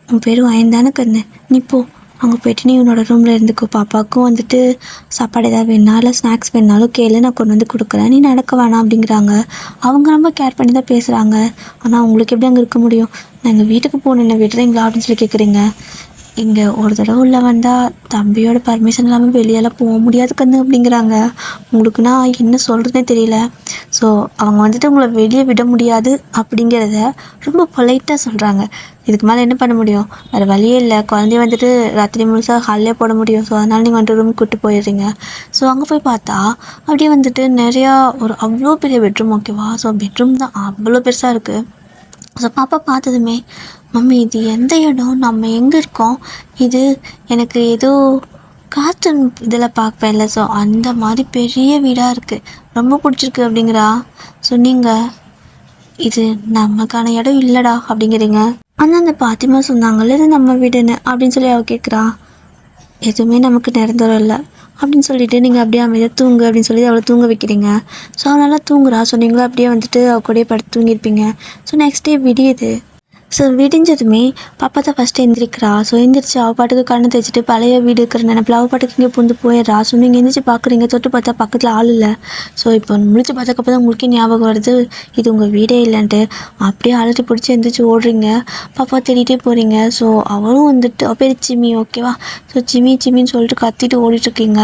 உன் பேர் வாயின் தானே கண்ணு, நீ போ அங்கே போய்ட்டு நீ உன்னோட ரூமில் இருந்துக்கோ, பாப்பாவுக்கும் வந்துட்டு சாப்பாடு ஏதாவது வேணா இல்லை ஸ்நாக்ஸ் வேணாலும் கேளு, நான் கொண்டு வந்து கொடுக்குறேன், நீ நடக்க வேணாம் அப்படிங்கிறாங்க. அவங்க ரொம்ப கேர் பண்ணி தான் பேசுகிறாங்க. ஆனால் உங்களுக்கு எப்படி அங்கே இருக்க முடியும்? நான் எங்கள் வீட்டுக்கு போகணும், என்ன விடுறீங்களா அப்படின்னு சொல்லி கேட்குறீங்க. இங்கே ஒரு தடவை உள்ளே வந்தால் தம்பியோட பர்மிஷன் இல்லாமல் வெளியெல்லாம் போக முடியாது கண்ணு அப்படிங்கிறாங்க. உங்களுக்குன்னா என்ன சொல்கிறதுனே தெரியல. ஸோ அவங்க வந்துட்டு உங்களை வெளியே விட முடியாது அப்படிங்கிறத ரொம்ப பொலைட்டாக சொல்கிறாங்க. இதுக்கு மேலே என்ன பண்ண முடியும், வேறு வழியே இல்லை. குழந்தைய வந்துட்டு ராத்திரி முழுசாக ஹாலிலே போட முடியும். ஸோ அதனால் நீங்கள் வந்துட்டு ரூமுக்கு கூப்பிட்டு போயிடுறீங்க. ஸோ அங்கே போய் பார்த்தா அப்படியே வந்துட்டு நிறையா ஒரு அவ்வளோ பெரிய பெட்ரூம். ஓகேவா. ஸோ பெட்ரூம் தான் அவ்வளோ பெருசாக இருக்குது. ஸோ பாப்பா பார்த்ததுமே, மம்மி இது எந்த இடம், நம்ம எங்கே இருக்கோம், இது எனக்கு ஏதோ கார்ட்டூன் இதில் பார்ப்பேன்ல, ஸோ அந்த மாதிரி பெரிய வீடாக இருக்குது, ரொம்ப பிடிச்சிருக்கு அப்படிங்கிறா. ஸோ நீங்கள் இது நமக்கான இடம் இல்லைடா அப்படிங்கிறீங்க. ஆனால் அந்த பாத்திமா சொன்னாங்கல்ல இது நம்ம வீடுன்னு அப்படின்னு சொல்லி அவள் கேட்குறா. எதுவுமே நமக்கு நிரந்தரம் இல்லை அப்படின்னு சொல்லிட்டு நீங்கள் அப்படியே அமைதியாக தூங்கு அப்படின்னு சொல்லி அவளை தூங்க வைக்கிறீங்க. ஸோ அதனால் தூங்குறா. ஸோ நீங்களும் அப்படியே வந்துட்டு அவ கூடயே படுத்து தூங்கியிருப்பீங்க. ஸோ நெக்ஸ்ட் டே விடியுது. ஸோ விடிஞ்சதுமே பாப்பா தான் ஃபஸ்ட்டு எந்திரிக்கிறா. ஸோ எந்திரிச்சு அவள் பாட்டுக்கு கண்ணை தேய்ச்சிட்டு பழைய வீடு இருக்கிற நினைப்பில் அவள் பாட்டுக்கு இங்கே புந்து போயிடுறா. ஸோ நீங்கள் எந்திரிச்சு பார்க்குறீங்க, தொட்டு பார்த்தா பக்கத்தில் ஆள் இல்லை. ஸோ இப்போ முடிச்சு பார்த்தக்கப்போ தான் உங்களுக்கே ஞாபகம் வருது இது உங்கள் வீடே இல்லைன்ட்டு. அப்படியே அழுத்தி பிடிச்சி எந்திரிச்சு ஓடுறீங்க, பாப்பா தேடிகிட்டே போகிறீங்க. ஸோ அவளும் வந்துட்டு அவள் பேர் சிம்மி. ஓகேவா. ஸோ சிம்மின்னு சொல்லிட்டு கத்திட்டு ஓடிட்டுருக்கீங்க.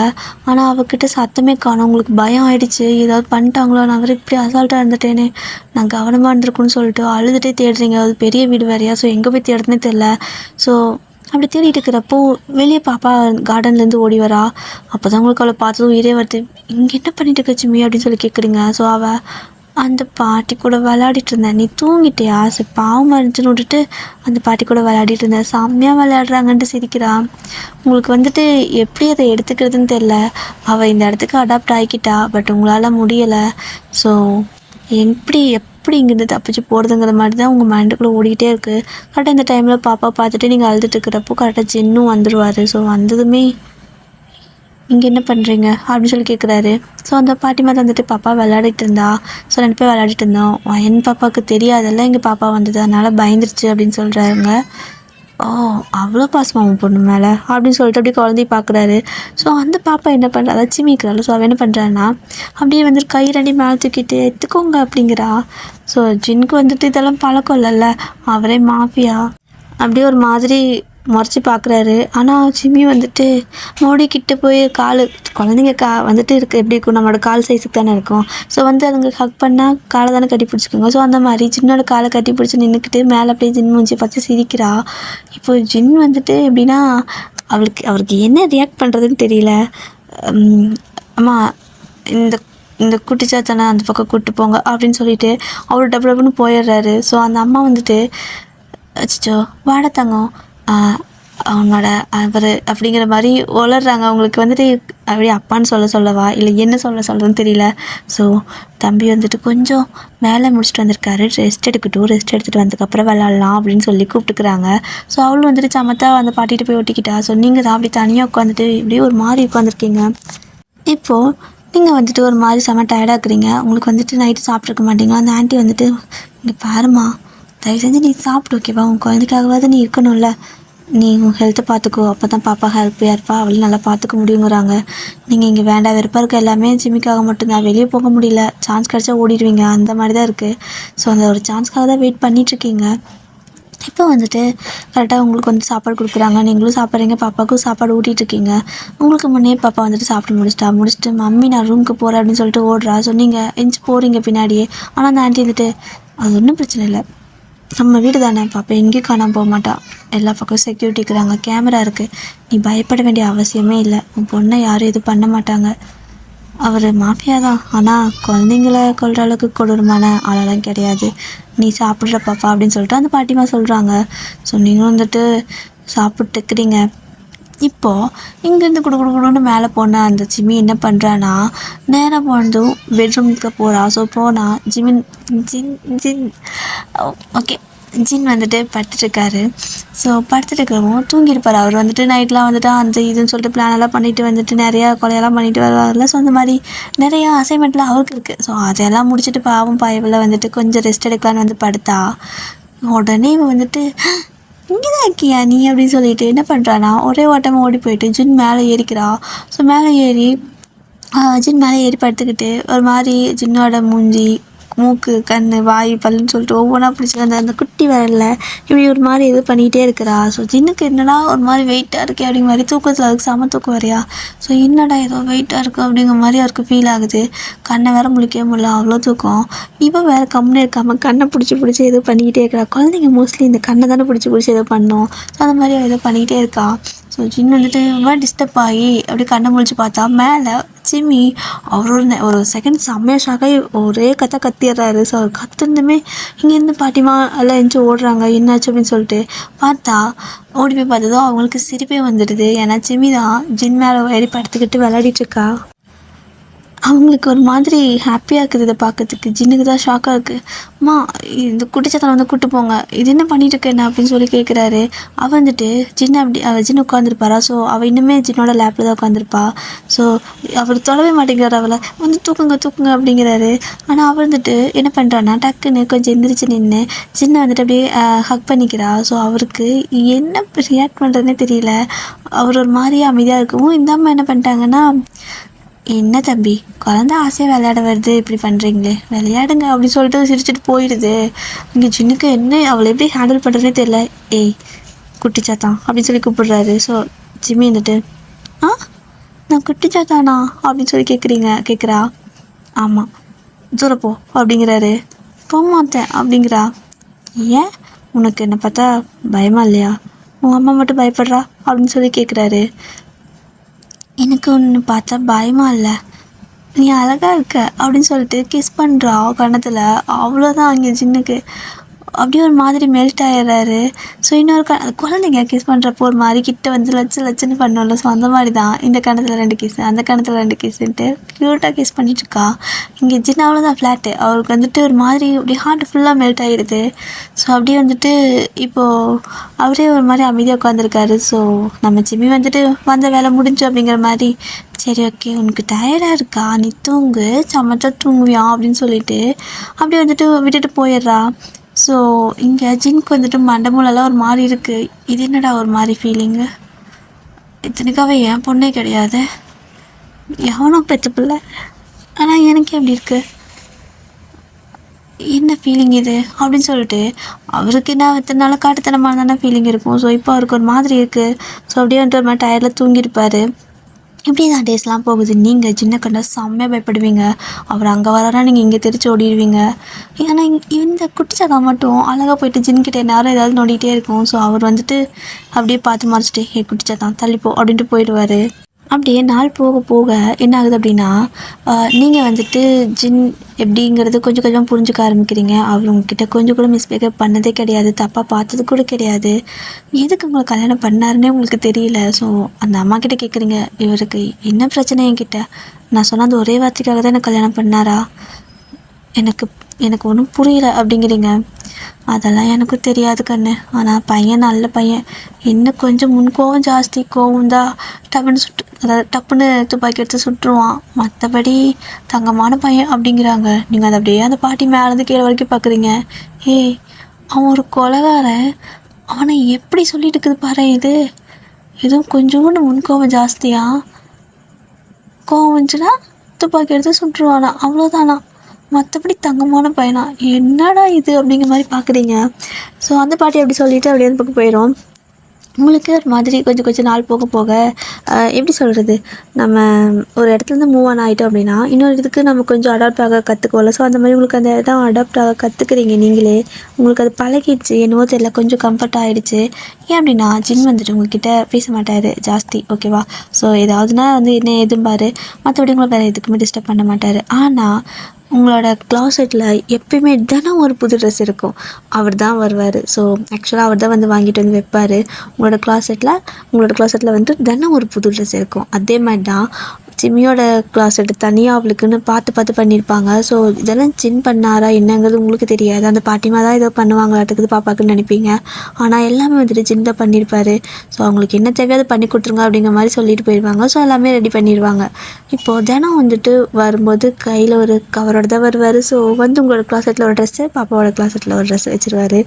ஆனால் அவகிட்ட சத்தமே காணும். உங்களுக்கு பயம் ஆகிடுச்சு, ஏதாவது பண்ணிட்டாங்களோ, நான் வேறு இப்படி அசால்ட்டாக இருந்துட்டேனே, நான் கவனமாக இருந்திருக்குன்னு சொல்லிட்டு அழுதுகிட்டே தேடுறீங்க. அது பெரிய வீடு வேறையா. ஸோ எங்கே போய் தேடுறதுனே தெரில. ஸோ அப்படி தேடிட்டு இருக்கிறப்போ வெளியே பாப்பா கார்டன்லேருந்து ஓடி வரா. அப்போ தான் உங்களுக்கு அவளை பார்த்ததும் உயிரே வருது. இங்கே என்ன பண்ணிட்டு இருக்க சிம்மி அப்படின்னு சொல்லி கேட்குறீங்க. ஸோ அவள் அந்த பாட்டி கூட விளையாடிட்டு இருந்தேன், நீ தூங்கிட்டியா, சரி பாவமாக இருந்துச்சுன்னு விட்டுட்டு அந்த பாட்டி கூட விளையாடிட்டு இருந்தேன், செம்மையாக விளையாடுறாங்கன்ட்டு சிரிக்கிறா. உங்களுக்கு வந்துட்டு எப்படி அதை எடுத்துக்கிறதுன்னு தெரில. அவள் இந்த இடத்துக்கு அடாப்ட் ஆகிக்கிட்டா, பட் உங்களால் முடியலை. ஸோ எப்படி இங்கேருந்து தப்பிச்சு போகிறதுங்கிற மாதிரி தான் உங்கள் மைண்டுக்குள்ளே ஓடிக்கிட்டே இருக்குது. கரெக்டாக இந்த டைமில் பாப்பா பார்த்துட்டு நீங்கள் அழுதுட்டு இருக்கிறப்போ கரெக்டாக ஜின்னும் வந்துடுவார். ஸோ வந்ததுமே இங்கே என்ன பண்ணுறீங்க அப்படின்னு சொல்லி கேட்குறாரு. ஸோ அந்த பாட்டிமா தான் வந்துட்டு பாப்பா விளையாடிட்டு இருந்தா. ஸோ 2 பேர் விளையாடிட்டு இருந்தோம், என் பாப்பாவுக்கு தெரியாதெல்லாம் எங்கள் பாப்பா வந்தது, அதனால் பயந்துருச்சு அப்படின்னு சொல்கிறாங்க. ஓ அவ்வளோ பாசமா உன் பொண்ணு மேலே அப்படின்னு சொல்லிட்டு அப்படியே குழந்தைய பார்க்குறாரு. ஸோ அந்த பாப்பா என்ன பண்ணுறா, அதை சிமிக்கிறாள். ஸோ அவள் என்ன பண்ணுறான்னா அப்படியே வந்துட்டு கை 2 மேலே தூக்கிட்டு எடுத்துக்கோங்க அப்படிங்கிறா. ஸோ ஜின்னுக்கு வந்துட்டு இதெல்லாம் பழக்கம் இல்லைல்ல, அவரே மாஃபியா அப்படியே ஒரு மாதிரி முறைச்சி பார்க்குறாரு. ஆனால் ஜிம்மி வந்துட்டு மறுபடியும் கிட்ட போய் குழந்தைங்க வந்துட்டு எப்படி இருக்கும், நம்மளோட கால் சைஸுக்கு தானே இருக்கும். ஸோ வந்து அதுங்க ஹக் பண்ணால் காலை தானே கட்டி பிடிச்சிக்கோங்க. ஸோ அந்த மாதிரி ஜின்னோட காலை கட்டி பிடிச்சி நின்றுக்கிட்டு மேலே அப்படியே ஜின் மூஞ்சி பார்த்து சிரிக்கிறா. இப்போ ஜின் வந்துட்டு எப்படின்னா அவருக்கு என்ன ரியாக்ட் பண்ணுறதுன்னு தெரியல. அம்மா இந்த இந்த குட்டிச்சாத்தானே அந்த பக்கம் கூப்பிட்டு போங்க அப்படின்னு சொல்லிட்டு அவர் டப்புன்னு போயிடுறாரு. ஸோ அந்த அம்மா வந்துட்டு அச்சோ வாட தங்கம் அவனோட அவர் அப்படிங்கிற மாதிரி வளர்றாங்க. அவங்களுக்கு வந்துட்டு அப்படியே அப்பான்னு சொல்லவா இல்லை என்ன சொல்கிறதுன்னு தெரியல. ஸோ தம்பி வந்துட்டு கொஞ்சம் வேலை முடிச்சுட்டு வந்திருக்காரு, ரெஸ்ட் எடுத்துகிட்டு வந்ததுக்கப்புறம் விளாட்லாம் அப்படின்னு சொல்லி கூப்பிட்டுக்கிறாங்க. ஸோ அவளும் வந்துட்டு சமத்தா அந்த பாட்டிகிட்ட போய் ஒட்டிக்கிட்டா. ஸோ நீங்கள் தான் அப்படி தனியாக உட்காந்துட்டு இப்படியே ஒரு மாதிரி உட்காந்துருக்கீங்க. இப்போது நீங்கள் வந்துட்டு ஒரு மாதிரி செம டயர்டாக இருக்கிறீங்க. உங்களுக்கு வந்துட்டு நைட்டு சாப்பிட்ருக்க மாட்டீங்களா? அந்த ஆண்டி வந்துட்டு இங்கே பாருமா, தயவு செஞ்சு நீ சாப்பிட்டு ஓகேவா, உன் குழந்தைக்காகவாது நீ இருக்கணும்ல, நீ உன் ஹெல்த்தை பார்த்துக்கோ, அப்போ தான் பாப்பா ஹெல்ப்பியாக இருப்பா, அவளும் நல்லா பார்த்துக்க முடியுங்கிறாங்க. நீங்கள் இங்கே வேண்டாம் வெறுப்பாக இருக்க எல்லாமே ஜிம்மிக்காக மட்டும்தான், வெளியே போக முடியல, சான்ஸ் கிடச்சா ஓடிடுவீங்க, அந்த மாதிரி தான் இருக்குது. ஸோ அந்த ஒரு சான்ஸ்க்காக தான் வெயிட் பண்ணிகிட்ருக்கீங்க. இப்போ வந்துட்டு கரெக்டாக உங்களுக்கு வந்து சாப்பாடு கொடுக்குறாங்க, நீங்களும் சாப்பிட்றீங்க, பாப்பாவுக்கும் சாப்பாடு ஊட்டிகிட்ருக்கீங்க. உங்களுக்கு முன்னே பாப்பா வந்துட்டு சாப்பிட்டு முடிச்சுட்டு மம்மி நான் ரூமுக்கு போகிறேன் அப்படின்னு சொல்லிட்டு ஓடுறா. ஸோ நீங்கள் எஞ்சி போகிறீங்க பின்னாடியே. ஆனால் அந்த ஆண்டி வந்துட்டு அது ஒன்றும் பிரச்சனை இல்லை, நம்ம வீடு தானே, பாப்பா எங்கேயும் காணாமல் போக மாட்டா, எல்லா பக்கம் செக்யூரிட்டி இருக்கிறாங்க, கேமரா இருக்குது, நீ பயப்பட வேண்டிய அவசியமே இல்லை, உன் பொண்ணை யாரும் எதுவும் பண்ண மாட்டாங்க, அவர் மாஃபியா தான், ஆனால் குழந்தைங்கள கொல்கிற அளவுக்கு கொடூரமான ஆளெல்லாம் கிடையாது, நீ சாப்பிட்ற பாப்பா அப்படின்னு சொல்லிட்டு அந்த பாட்டிமா சொல்கிறாங்க. ஸோ நீங்களும் வந்துட்டு சாப்பிட்டுக்கிறீங்க. இப்போது இங்கேருந்து குடுன்னு மேலே போன அந்த ஜிம்மி என்ன பண்ணுறான்னா, நேராக போனதும் பெட்ரூமுக்கு போகிறா. ஸோ போனால் ஜின் ஓகே ஜின் வந்துட்டு படுத்துட்டுருக்காரு. ஸோ படுத்துட்டுருக்கவும் தூங்கியிருப்பார். அவர் வந்துட்டு நைட்லாம் வந்துட்டு அந்த இதுன்னு சொல்லிட்டு பிளானெல்லாம் பண்ணிவிட்டு வந்துட்டு நிறையா கொலையெல்லாம் பண்ணிட்டு வருவார்ல. ஸோ அந்த மாதிரி நிறையா அசைன்மெண்ட்லாம் அவருக்கு இருக்குது. ஸோ அதெல்லாம் முடிச்சுட்டு பாவம் பாயவில் வந்துட்டு கொஞ்சம் ரெஸ்ட் எடுக்கலான்னு வந்து படுத்தா, உடனே இவன் வந்துட்டு இங்கே தான் இருக்கியா நீ அப்படின்னு சொல்லிட்டு என்ன பண்ணுறான்னா ஒரே ஓட்டமாக ஓடி போயிட்டு ஜின் மேலே ஏறிக்கிறா. ஸோ மேலே ஏறி ஜின் மேலே ஏறி படுத்துக்கிட்டு ஒரு மாதிரி ஜின்னோட மூஞ்சி, மூக்கு, கண், வாய், பல்லுன்னு சொல்லிட்டு ஒவ்வொன்றா பிடிச்சி அந்த குட்டி விரலில் இப்படி ஒரு மாதிரி இது பண்ணிகிட்டே இருக்கிறா. ஸோ ஜின்னுக்கு என்னடா ஒரு மாதிரி வெயிட்டாக இருக்கே அப்படிங்கிற மாதிரி தூக்கத்தில் அதுக்கு செம தூக்கம் வரையா. ஸோ என்னடா ஏதோ வெயிட்டாக இருக்குது அப்படிங்கிற மாதிரி அவருக்கு ஃபீல் ஆகுது. கண்ணை வேற முழிக்கவே முடியல, அவ்வளோ தூக்கம். இவன் வேறு கம்முன்னு இருக்காமல் கண்ணை பிடிச்சி ஏதோ பண்ணிக்கிட்டே இருக்கிறா. குழந்தைங்க மோஸ்ட்லி இந்த கண்ணை தானே பிடிச்சி ஏதோ பண்ணோம். ஸோ அந்த மாதிரி ஏதோ பண்ணிக்கிட்டே இருக்கா. ஸோ ஜின் வந்துட்டு ரொம்ப டிஸ்டர்ப் ஆகி அப்படி கண்ணை முழிச்சு பார்த்தா மேலே ஜிம்மி ஒரு செகண்ட் செம்மையாக ஷாக்காகி ஒரே கத்திடுறாரு. ஸோ அவர் கத்துனதுமே இங்கேருந்து பாட்டிமா எல்லாம் எஞ்சி ஓடுறாங்க, என்னாச்சு அப்படின்னு சொல்லிட்டு பார்த்தா ஓடி போய் பார்த்ததும் அவங்களுக்கு சிரிப்பே வந்துடுது. ஏன்னா ஜிம்மி தான் ஜின் மேலே ஏறி படுத்துக்கிட்டு விளையாடிட்டுருக்கா. அவங்களுக்கு ஒரு மாதிரி ஹாப்பியாக இருக்குது இதை பார்க்கறதுக்கு. ஜின்னுக்கு தான் ஷாக்காக இருக்குது. அம்மா இந்த குட்டிச்சாத்தனை வந்து கூப்பிட்டு போங்க, இது என்ன பண்ணிட்டு இருக்கேன் அப்படின்னு சொல்லி கேட்குறாரு. அவள் வந்துட்டு அவள் ஜின் உட்காந்துருப்பாரா. ஸோ அவள் இன்னுமே ஜின்னோட லேப்பில் தான் உட்காந்துருப்பா. ஸோ அவர் தொடவே மாட்டேங்கிறார், அவளை வந்து தூக்குங்க அப்படிங்கிறாரு. ஆனால் அவள் வந்துட்டு என்ன பண்ணுறான்னா டக்குன்னு கொஞ்சம் எந்திரிச்சு நின்று ஜின்னை வந்துட்டு அப்படியே ஹக் பண்ணிக்கிறா. ஸோ அவருக்கு என்ன ரியாக்ட் பண்ணுறதுனே தெரியல. அவர் ஒரு மாதிரி அமைதியாக இருக்கவும் இந்த அம்மா என்ன பண்ணிட்டாங்கன்னா, என்ன தம்பி குழந்த ஆசையாக விளையாட வருது, இப்படி பண்ணுறீங்களே, விளையாடுங்க அப்படின்னு சொல்லிட்டு சிரிச்சுட்டு போயிடுது. இங்கே ஜின்னுக்கு என்ன அவளை எப்படி ஹேண்டில் பண்ணுறதுனே தெரியல. ஏய் குட்டிச்சாத்தான் அப்படின்னு சொல்லி கூப்பிடுறாரு. ஸோ ஜிம்மி வந்துட்டு நான் குட்டிச்சாத்தானா அப்படின்னு சொல்லி கேட்குறா. ஆமாம் தூரப்போ அப்படிங்கிறாரு. போக மாட்டேன் அப்படிங்கிறா. ஏன் உனக்கு என்னை பார்த்தா பயமா இல்லையா, உன் அம்மா மட்டும் பயப்படுறா அப்படின்னு சொல்லி கேட்குறாரு. எனக்கு ஒன்று பார்த்தா பயமா இல்லை, நீ அழகாக இருக்க அப்படின்னு சொல்லிட்டு கிஸ் பண்ணுறா கன்னத்தில். அவ்வளோதான் அங்கே ஜின்னுக்கு அப்படியே ஒரு மாதிரி மெல்ட் ஆகிடுறாரு. ஸோ இன்னொரு குழந்தைங்க கிஸ் பண்ணுறப்போ ஒரு மாதிரி கிட்ட வந்து லட்சன்னு பண்ணோம்ல. ஸோ அந்த மாதிரி தான் இந்த கணத்தில் 2 கிஸ், அந்த கணத்தில் 2 கிஸ்ன்ட்டு க்யூட்டாக கிஸ் பண்ணிட்டுருக்கா. இங்கே ஜின் அவ்வளோதான் ஃப்ளாட்டு. அவருக்கு வந்துட்டு ஒரு மாதிரி அப்படியே ஹார்ட் ஃபுல்லாக மெல்ட் ஆகிடுது. ஸோ அப்படியே வந்துட்டு இப்போது அவரே ஒரு மாதிரி அமைதியாக உட்காந்துருக்காரு. ஸோ நம்ம ஜிம்மி வந்துட்டு வந்த வேலை முடிஞ்சு அப்படிங்கிற மாதிரி, சரி ஓகே உனக்கு டயர்டாக இருக்கா, நீ தூங்கு, சமத்தா தூங்குவியா அப்படின்னு சொல்லிட்டு அப்படியே வந்துட்டு விட்டுட்டு போயிடுறா. ஸோ இங்கே ஜின்க்கு வந்துட்டு மண்டமூலெல்லாம் ஒரு மாதிரி இருக்குது. இது என்னடா ஒரு மாதிரி ஃபீலிங்கு, இத்தனைக்காவே என் பொண்ணே கிடையாது, எவனோ பெற்ற பிள்ளை, ஆனால் எனக்கு எப்படி இருக்குது, என்ன ஃபீலிங் இது அப்படின்னு சொல்லிட்டு அவருக்கு என்ன இத்தனை நாள் காட்டுத்தனமான தானே ஃபீலிங் இருக்கும். ஸோ இப்போ அவருக்கு ஒரு மாதிரி இருக்குது. ஸோ அப்படியே வந்துட்டு ஒரு மாதிரி டயர்டில் தூங்கியிருப்பார். இப்படி தான் டேஸ்லாம் போகுது. நீங்கள் சின்ன கண்டா செம்மையாக பயப்படுவீங்க. அவர் அங்கே வராரா நீங்கள் இங்கே தெரிச்சு ஓடிடுவீங்க. ஏன்னா இந்த குட்டி சக்கா மட்டும் அழகாக போயிட்டு ஜின்கிட்ட நேரம் ஏதாவது நோண்டிகிட்டே இருக்கும். ஸோ அவர் வந்துட்டு அப்படியே பார்த்து மறைச்சிட்டு குட்டி சக்கா தள்ளிப்போ அப்படின்ட்டு போயிடுவார். அப்படியே நாள் போக போக என்ன ஆகுது அப்படின்னா நீங்கள் வந்துட்டு ஜின் எப்படிங்கிறது கொஞ்சம் கொஞ்சம் புரிஞ்சுக்க ஆரம்பிக்கிறீங்க. அவர் உங்ககிட்ட கொஞ்சம் கூட மிஸ்பிஹேவ் பண்ணதே கிடையாது, தப்பாக பார்த்தது கூட கிடையாது. எதுக்கு உங்களை கல்யாணம் பண்ணாருன்னே உங்களுக்கு தெரியல. ஸோ அந்த அம்மா கிட்டே கேட்குறீங்க, இவருக்கு என்ன பிரச்சனை என்கிட்ட? நான் சொன்ன அந்த ஒரே வார்த்தைக்காக தான் எனக்கு கல்யாணம் பண்ணாரா? எனக்கு எனக்கு ஒன்றும் புரியல அப்படிங்கிறீங்க. அதெல்லாம் எனக்கும் தெரியாது கண்ணு. ஆனால் பையன் நல்ல பையன். இன்னும் கொஞ்சம் முன்கோவம் ஜாஸ்தி. கோவம் தான் டப்புன்னு அதாவது டப்புன்னு துப்பாக்கி எடுத்து சுட்டுருவான். மற்றபடி தங்கமான பையன் அப்படிங்கிறாங்க. நீங்கள் அதை அப்படியே அந்த பாட்டி மேலேருந்து கீழே வரைக்கும் பார்க்குறீங்க. ஏய், அவன் ஒரு கொலைகாரன். அவனை எப்படி சொல்லிட்டு இருக்குது பாரு. இது எதுவும் கொஞ்சோண்டு முன்கோவம் ஜாஸ்தியா? கோவம் வந்துச்சுன்னா துப்பாக்கி எடுத்து சுட்டுருவானா, அவ்வளோதானா? மற்றபடி தங்கமான பையனா? என்னடா இது அப்படிங்கிற மாதிரி பார்க்குறீங்க. ஸோ அந்த பாட்டி அப்படி சொல்லிவிட்டு அப்படியே அந்த பக்கம் போயிடும். உங்களுக்கு ஒரு மாதிரி கொஞ்சம் கொஞ்சம் நாள் போக போக எப்படி சொல்கிறது, நம்ம ஒரு இடத்துலேருந்து மூவ் ஆன் ஆகிட்டோம் அப்படின்னா இன்னொரு இதுக்கு நம்ம கொஞ்சம் அடாப்ட் ஆக கற்றுக்கோல. ஸோ அந்த மாதிரி உங்களுக்கு அந்த இடம் அடாப்ட் ஆக கற்றுக்குறீங்க. நீங்களே உங்களுக்கு அது பழகிடுச்சு. என்னவோ தெரியல, கொஞ்சம் கம்ஃபர்ட் ஆகிடுச்சு. ஏன் அப்படின்னா ஜின் வந்துட்டு உங்ககிட்ட பேச மாட்டார் ஜாஸ்தி, ஓகேவா? ஸோ ஏதாவதுனா வந்து என்ன எதும்பார், மற்றபடி உங்களை வேறு எதுக்குமே டிஸ்டர்ப் பண்ண மாட்டார். ஆனால் உங்களோட க்ளாசெட்டில் எப்பயுமே தினம் ஒரு புது ட்ரெஸ் இருக்கும். அவர் தான் வருவார். ஸோ ஆக்சுவலாக அவர் தான் வந்து வாங்கிட்டு வந்து வைப்பார். உங்களோட க்ளாசெட்டில் வந்து தினம் ஒரு புது ட்ரெஸ் இருக்கும். அதே மாதிரி தான் ஜிம்மியோட க்ளாசெட்டு தனியாக அவளுக்குன்னு பார்த்து பண்ணியிருப்பாங்க. ஸோ இதெல்லாம் ஜின் பண்ணாரா என்னங்கிறது உங்களுக்கு தெரியாது. அந்த பாட்டிமா தான் ஏதோ பண்ணுவாங்களாட்டுக்குது பாப்பாக்குன்னு நினைப்பீங்க. ஆனால் எல்லாமே வந்துட்டு ஜின் தான் பண்ணியிருப்பார். ஸோ அவங்களுக்கு என்ன தேவையோ அதை பண்ணி கொடுத்துருங்க அப்படிங்கிற மாதிரி சொல்லிட்டு போயிடுவாங்க. ஸோ எல்லாமே ரெடி பண்ணிடுவாங்க. இப்போது தினம் வந்துட்டு வரும்போது கையில் ஒரு கவரோட தான் வருவார். ஸோ வந்து உங்களோட க்ளாசெட்டில் ஒரு ட்ரெஸ்ஸு, பாப்பாவோட க்ளாசெட்டில் ஒரு ட்ரெஸ் வச்சுருவார்.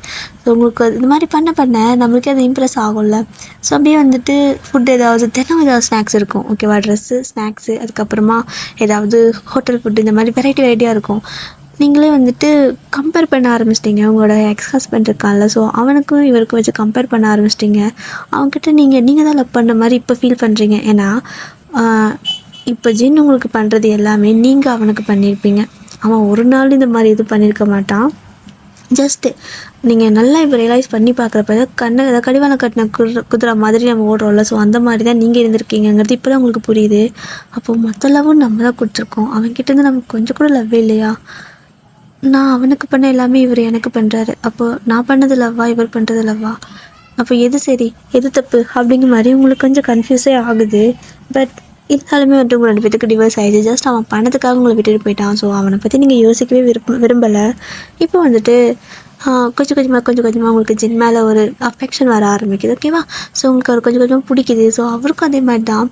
ஸோ உங்களுக்கு இந்த மாதிரி பண்ண நம்மளுக்கே அது இம்ப்ரெஸ் ஆகும்ல. ஸோ அப்படியே வந்துட்டு ஃபுட் ஏதாவது தினம் ஏதாவது ஸ்நாக்ஸ் இருக்கும், ஓகேவா? ட்ரெஸ்ஸு, ஸ்நாக்ஸு, அதுக்கப்புறமா ஏதாவது ஹோட்டல் ஃபுட்டு, இந்த மாதிரி வெரைட்டியாக இருக்கும். நீங்களே வந்துட்டு கம்பேர் பண்ண ஆரம்பிச்சிட்டிங்க. உங்களோட எக்ஸ் ஹஸ்பண்ட் இருக்கான்ல, ஸோ அவனுக்கும் இவருக்கும் வச்சு கம்பேர் பண்ண ஆரம்பிச்சிட்டிங்க. அவங்ககிட்ட நீங்கள் தான் லவ் பண்ண மாதிரி இப்போ ஃபீல் பண்ணுறீங்க. ஏன்னா இப்போ ஜின் உங்களுக்கு பண்ணுறது எல்லாமே நீங்கள் அவனுக்கு பண்ணியிருப்பீங்க. அவன் ஒரு நாள் இந்த மாதிரி இது பண்ணியிருக்க மாட்டான். ஜஸ்ட்டு நீங்கள் நல்லா இப்போ ரியலைஸ் பண்ணி பார்க்குறப்ப ஏதாவது கடிவாளம் கட்டின குதிரை மாதிரி நம்ம ஓடுறோம்ல. ஸோ அந்த மாதிரி தான் நீங்கள் இருந்திருக்கீங்கிறது இப்போ தான் உங்களுக்கு புரியுது. அப்போது மொத்த லவ்வும் நம்ம தான் கொடுத்துருக்கோம். அவன்கிட்டேருந்து நமக்கு கொஞ்சம் கூட லவ்வே இல்லையா? நான் அவனுக்கு பண்ண எல்லாமே இவர் எனக்கு பண்ணுறாரு. அப்போது நான் பண்ணது லவ்வா, இவர் பண்ணுறது லவ்வா? அப்போ எது சரி எது தப்பு அப்படிங்கிற மாதிரி உங்களுக்கு கொஞ்சம் கன்ஃபியூஸே ஆகுது. பட் இருந்தாலுமே வந்துட்டு உங்கள் 2 பேத்துக்கு டிவோர்ஸ் ஆகிடுச்சு. ஜஸ்ட் அவன் பணத்துக்காக உங்களை விட்டுட்டு போயிட்டான். ஸோ அவனை பற்றி நீங்கள் யோசிக்கவே விரும்பலை. இப்போ வந்துட்டு கொஞ்சம் கொஞ்சமாக உங்களுக்கு ஜின் மேலே ஒரு அஃபெக்ஷன் வர ஆரம்பிக்குது, ஓகேவா? ஸோ உங்களுக்கு அவர் கொஞ்சம் கொஞ்சமாக பிடிக்குது. ஸோ அவருக்கும் அதே மாதிரி தான்.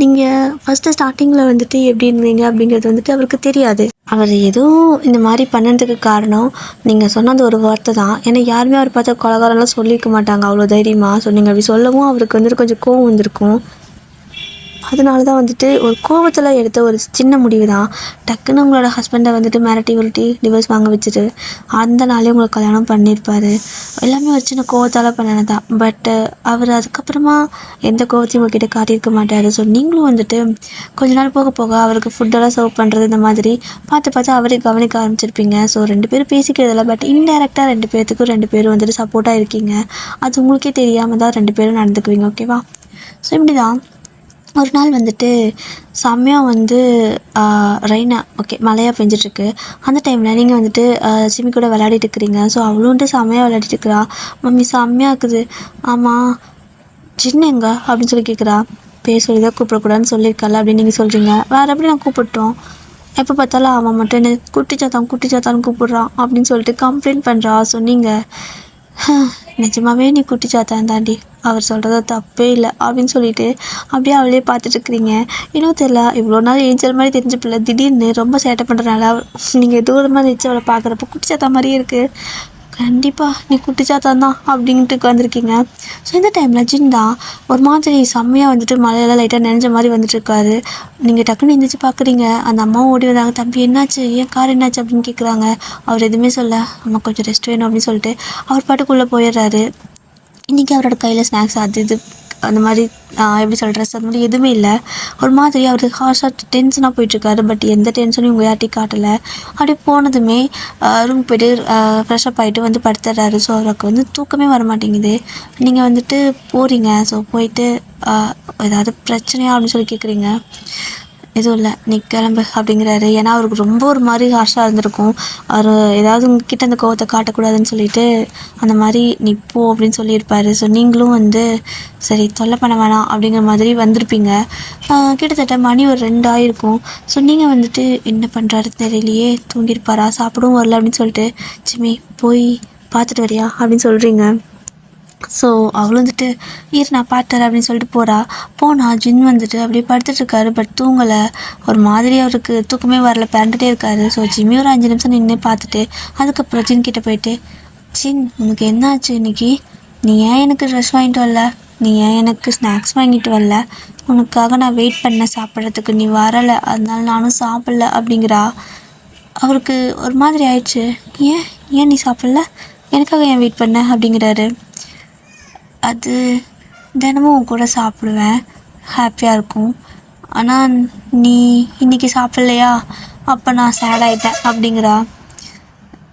நீங்கள் ஃபஸ்ட்டு ஸ்டார்டிங்கில் வந்துட்டு எப்படி இருந்தீங்க அப்படிங்கிறது வந்துட்டு அவருக்கு தெரியாது. அவர் எதுவும் இந்த மாதிரி பண்ணதுக்கு காரணம் நீங்கள் சொன்ன அந்த ஒரு வார்த்தை தான். ஏன்னா யாருமே அவர் பார்த்த கொலகாரம்லாம் சொல்லியிருக்க மாட்டாங்க அவ்வளோ தைரியமாக. ஸோ நீங்கள் அப்படி சொல்லவும் அவருக்கு வந்துட்டு கொஞ்சம் கோவம் வந்திருக்கும். அதனால தான் வந்துட்டு ஒரு கோவத்தில் எடுத்த ஒரு சின்ன முடிவு தான் டக்குன்னு உங்களோட ஹஸ்பண்டை வந்துட்டு மிரட்டி உருட்டி டிவோர்ஸ் வாங்க வச்சுட்டு அந்த நாளே உங்களுக்கு கல்யாணம் பண்ணியிருப்பார். எல்லாமே ஒரு சின்ன கோவத்தால் பண்ணினது தான். பட்டு அவர் அதுக்கப்புறமா எந்த கோவத்தையும் உங்கள்கிட்ட காட்டியிருக்க மாட்டார். ஸோ நீங்களும் வந்துட்டு கொஞ்ச நாள் போக போக அவருக்கு ஃபுட்டெல்லாம் சர்வ் பண்ணுறது இந்த மாதிரி பார்த்து அவரே கவனிக்க ஆரம்பிச்சிருப்பீங்க. ஸோ 2 பேரும் பேசிக்கிறதில்ல, பட் இன்டெரக்டாக 2 பேரும் வந்துட்டு சப்போர்ட்டாக இருக்கீங்க. அது உங்களுக்கே தெரியாமல் தான் 2 பேரும் நடந்துக்குவீங்க, ஓகேவா? ஸோ இப்படி தான் ஒரு நாள் வந்துட்டு செம்மையாக வந்து ரெயினா ஓகே மழையாக பெஞ்சிட்ருக்கு. அந்த டைமில் நீங்கள் வந்துட்டு சிமி கூட விளையாடிட்டு இருக்கிறீங்க. ஸோ அவளும் செம்மையாக விளையாடிட்டு இருக்கிறா. மம்மி செம்மையாக இருக்குது. ஆமாம் சின்ன எங்க அப்படின்னு சொல்லி கேட்குறா. பேர் சொல்லி தான் கூப்பிடக்கூடாதுன்னு சொல்லியிருக்கல அப்படின்னு நீங்கள் சொல்கிறீங்க. வேறு எப்படி நான் கூப்பிட்டோம்? எப்போ பார்த்தாலும் அவன் மட்டும் என்ன குட்டி சாத்தான்னு கூப்பிட்றான் அப்படின்னு சொல்லிட்டு கம்ப்ளைண்ட் பண்ணுறா. ஸோ நீங்கள் நிஜமாவே நீ குட்டி சாத்தான் தாண்டி, அவர் சொல்கிறத தப்பே இல்லை அப்படின்னு சொல்லிட்டு அப்படியே அவளே பார்த்துட்ருக்குறீங்க. இன்னும் தெரியல, இவ்வளோ நாள் ஏஞ்சல் மாதிரி தெரிஞ்ச பிள்ளை திடீர்னு ரொம்ப சேட்டை பண்ணுறனால நீங்கள் தூரமாக நினச்சி அவளை பார்க்குறப்ப குட்டி சாத்தா மாதிரியே இருக்குது. கண்டிப்பாக நீ குட்டிச்சாத்தான் தான் அப்படின்ட்டு வந்திருக்கீங்க. ஸோ இந்த டைமில் ஜின் தான் ஒரு மாதிரி செம்மையாக வந்துட்டு மழையெல்லாம் லைட்டாக நனைஞ்ச மாதிரி வந்துட்டுருக்காரு. நீங்கள் டக்குன்னு எந்திரிச்சு பார்க்குறீங்க, அந்த அம்மாவும் ஓடி வந்தாங்க. தம்பி என்னாச்சு, ஏன் கார் என்னாச்சு அப்படின்னு கேட்குறாங்க. அவர் எதுவுமே சொல்ல, அம்மா கொஞ்சம் ரெஸ்ட் வேணும் அப்படின்னு சொல்லிட்டு அவர் பாட்டுக்குள்ளே போயிடுறாரு. இன்றைக்கி அவரோட கையில் ஸ்நாக்ஸ் அது இது அந்த மாதிரி எப்படி ட்ரெஸ் அந்த மாதிரி எதுவுமே இல்லை. ஒரு மாதிரி அவர் ஹார்ஷாக டென்ஷனாக போயிட்டுருக்காரு. பட் எந்த டென்ஷனும் இவங்க யார்ட்டையும் காட்டலை. அப்படியே போனதுமே ரூம் போய்ட்டு ஃப்ரெஷ்அப் ஆகிட்டு வந்து படுத்துடுறாரு. ஸோ அவருக்கு வந்து தூக்கமே வர மாட்டேங்குது. நீங்கள் வந்துட்டு போகிறீங்க. ஸோ போயிட்டு ஏதாவது பிரச்சனையா அப்படின்னு சொல்லி கேட்குறீங்க. எதுவும் இல்லை, நீ கிளம்பு அப்படிங்கிறாரு. ஏன்னா அவருக்கு ரொம்ப ஒரு மாதிரி ஹார்ஷாக இருந்திருக்கும். அவர் ஏதாவது உங்ககிட்ட அந்த கோவத்தை காட்டக்கூடாதுன்னு சொல்லிட்டு அந்த மாதிரி நீ போ அப்படின்னு சொல்லியிருப்பார். ஸோ நீங்களும் வந்து சரி தொல்லை பண்ண வேணாம் அப்படிங்கிற மாதிரி வந்திருப்பீங்க. கிட்டத்தட்ட மணி ஒரு 2 ஆகிருக்கும். ஸோ நீங்கள் வந்துட்டு என்ன பண்ணுறாரு தெரியலையே, தூங்கியிருப்பாரா, சாப்பிடவும் வரல அப்படின்னு சொல்லிட்டு சிம்மி போய் பார்த்துட்டு வரியா அப்படின்னு சொல்கிறீங்க. ஸோ அவள் வந்துட்டு நான் பார்த்துறேன் அப்படின்னு சொல்லிட்டு போனால் ஜின் வந்துட்டு அப்படியே படுத்துட்ருக்காரு. பட் தூங்கலை. ஒரு மாதிரி அவருக்கு தூக்கமே வரல, பிறண்டுட்டே இருக்காரு. ஸோ ஜிம்மி ஒரு 5 நிமிஷம் நின்று பார்த்துட்டு அதுக்கப்புறம் ஜின் கிட்டே போயிட்டு, ஜின் உனக்கு என்ன ஆச்சு இன்னைக்கு? நீ ஏன் எனக்கு ட்ரெஸ் வாங்கிட்டு வரல? நீ ஏன் எனக்கு ஸ்நாக்ஸ் வாங்கிட்டு வரல? உனக்காக நான் வெயிட் பண்ண சாப்பிட்றதுக்கு, நீ வரலை, அதனால நானும் சாப்பிட்ல அப்படிங்கிறா. அவருக்கு ஒரு மாதிரி ஆயிடுச்சு. ஏன் நீ சாப்பிட்ல? எனக்காக ஏன் வெயிட் பண்ண அப்படிங்கிறாரு. அது தினமும் உன் கூட சாப்பிடுவேன், ஹாப்பியாக இருக்கும். ஆனால் நீ இன்றைக்கி சாப்பிட்லையா, அப்போ நான் சேட் ஆகிட்டேன் அப்படிங்கிறா.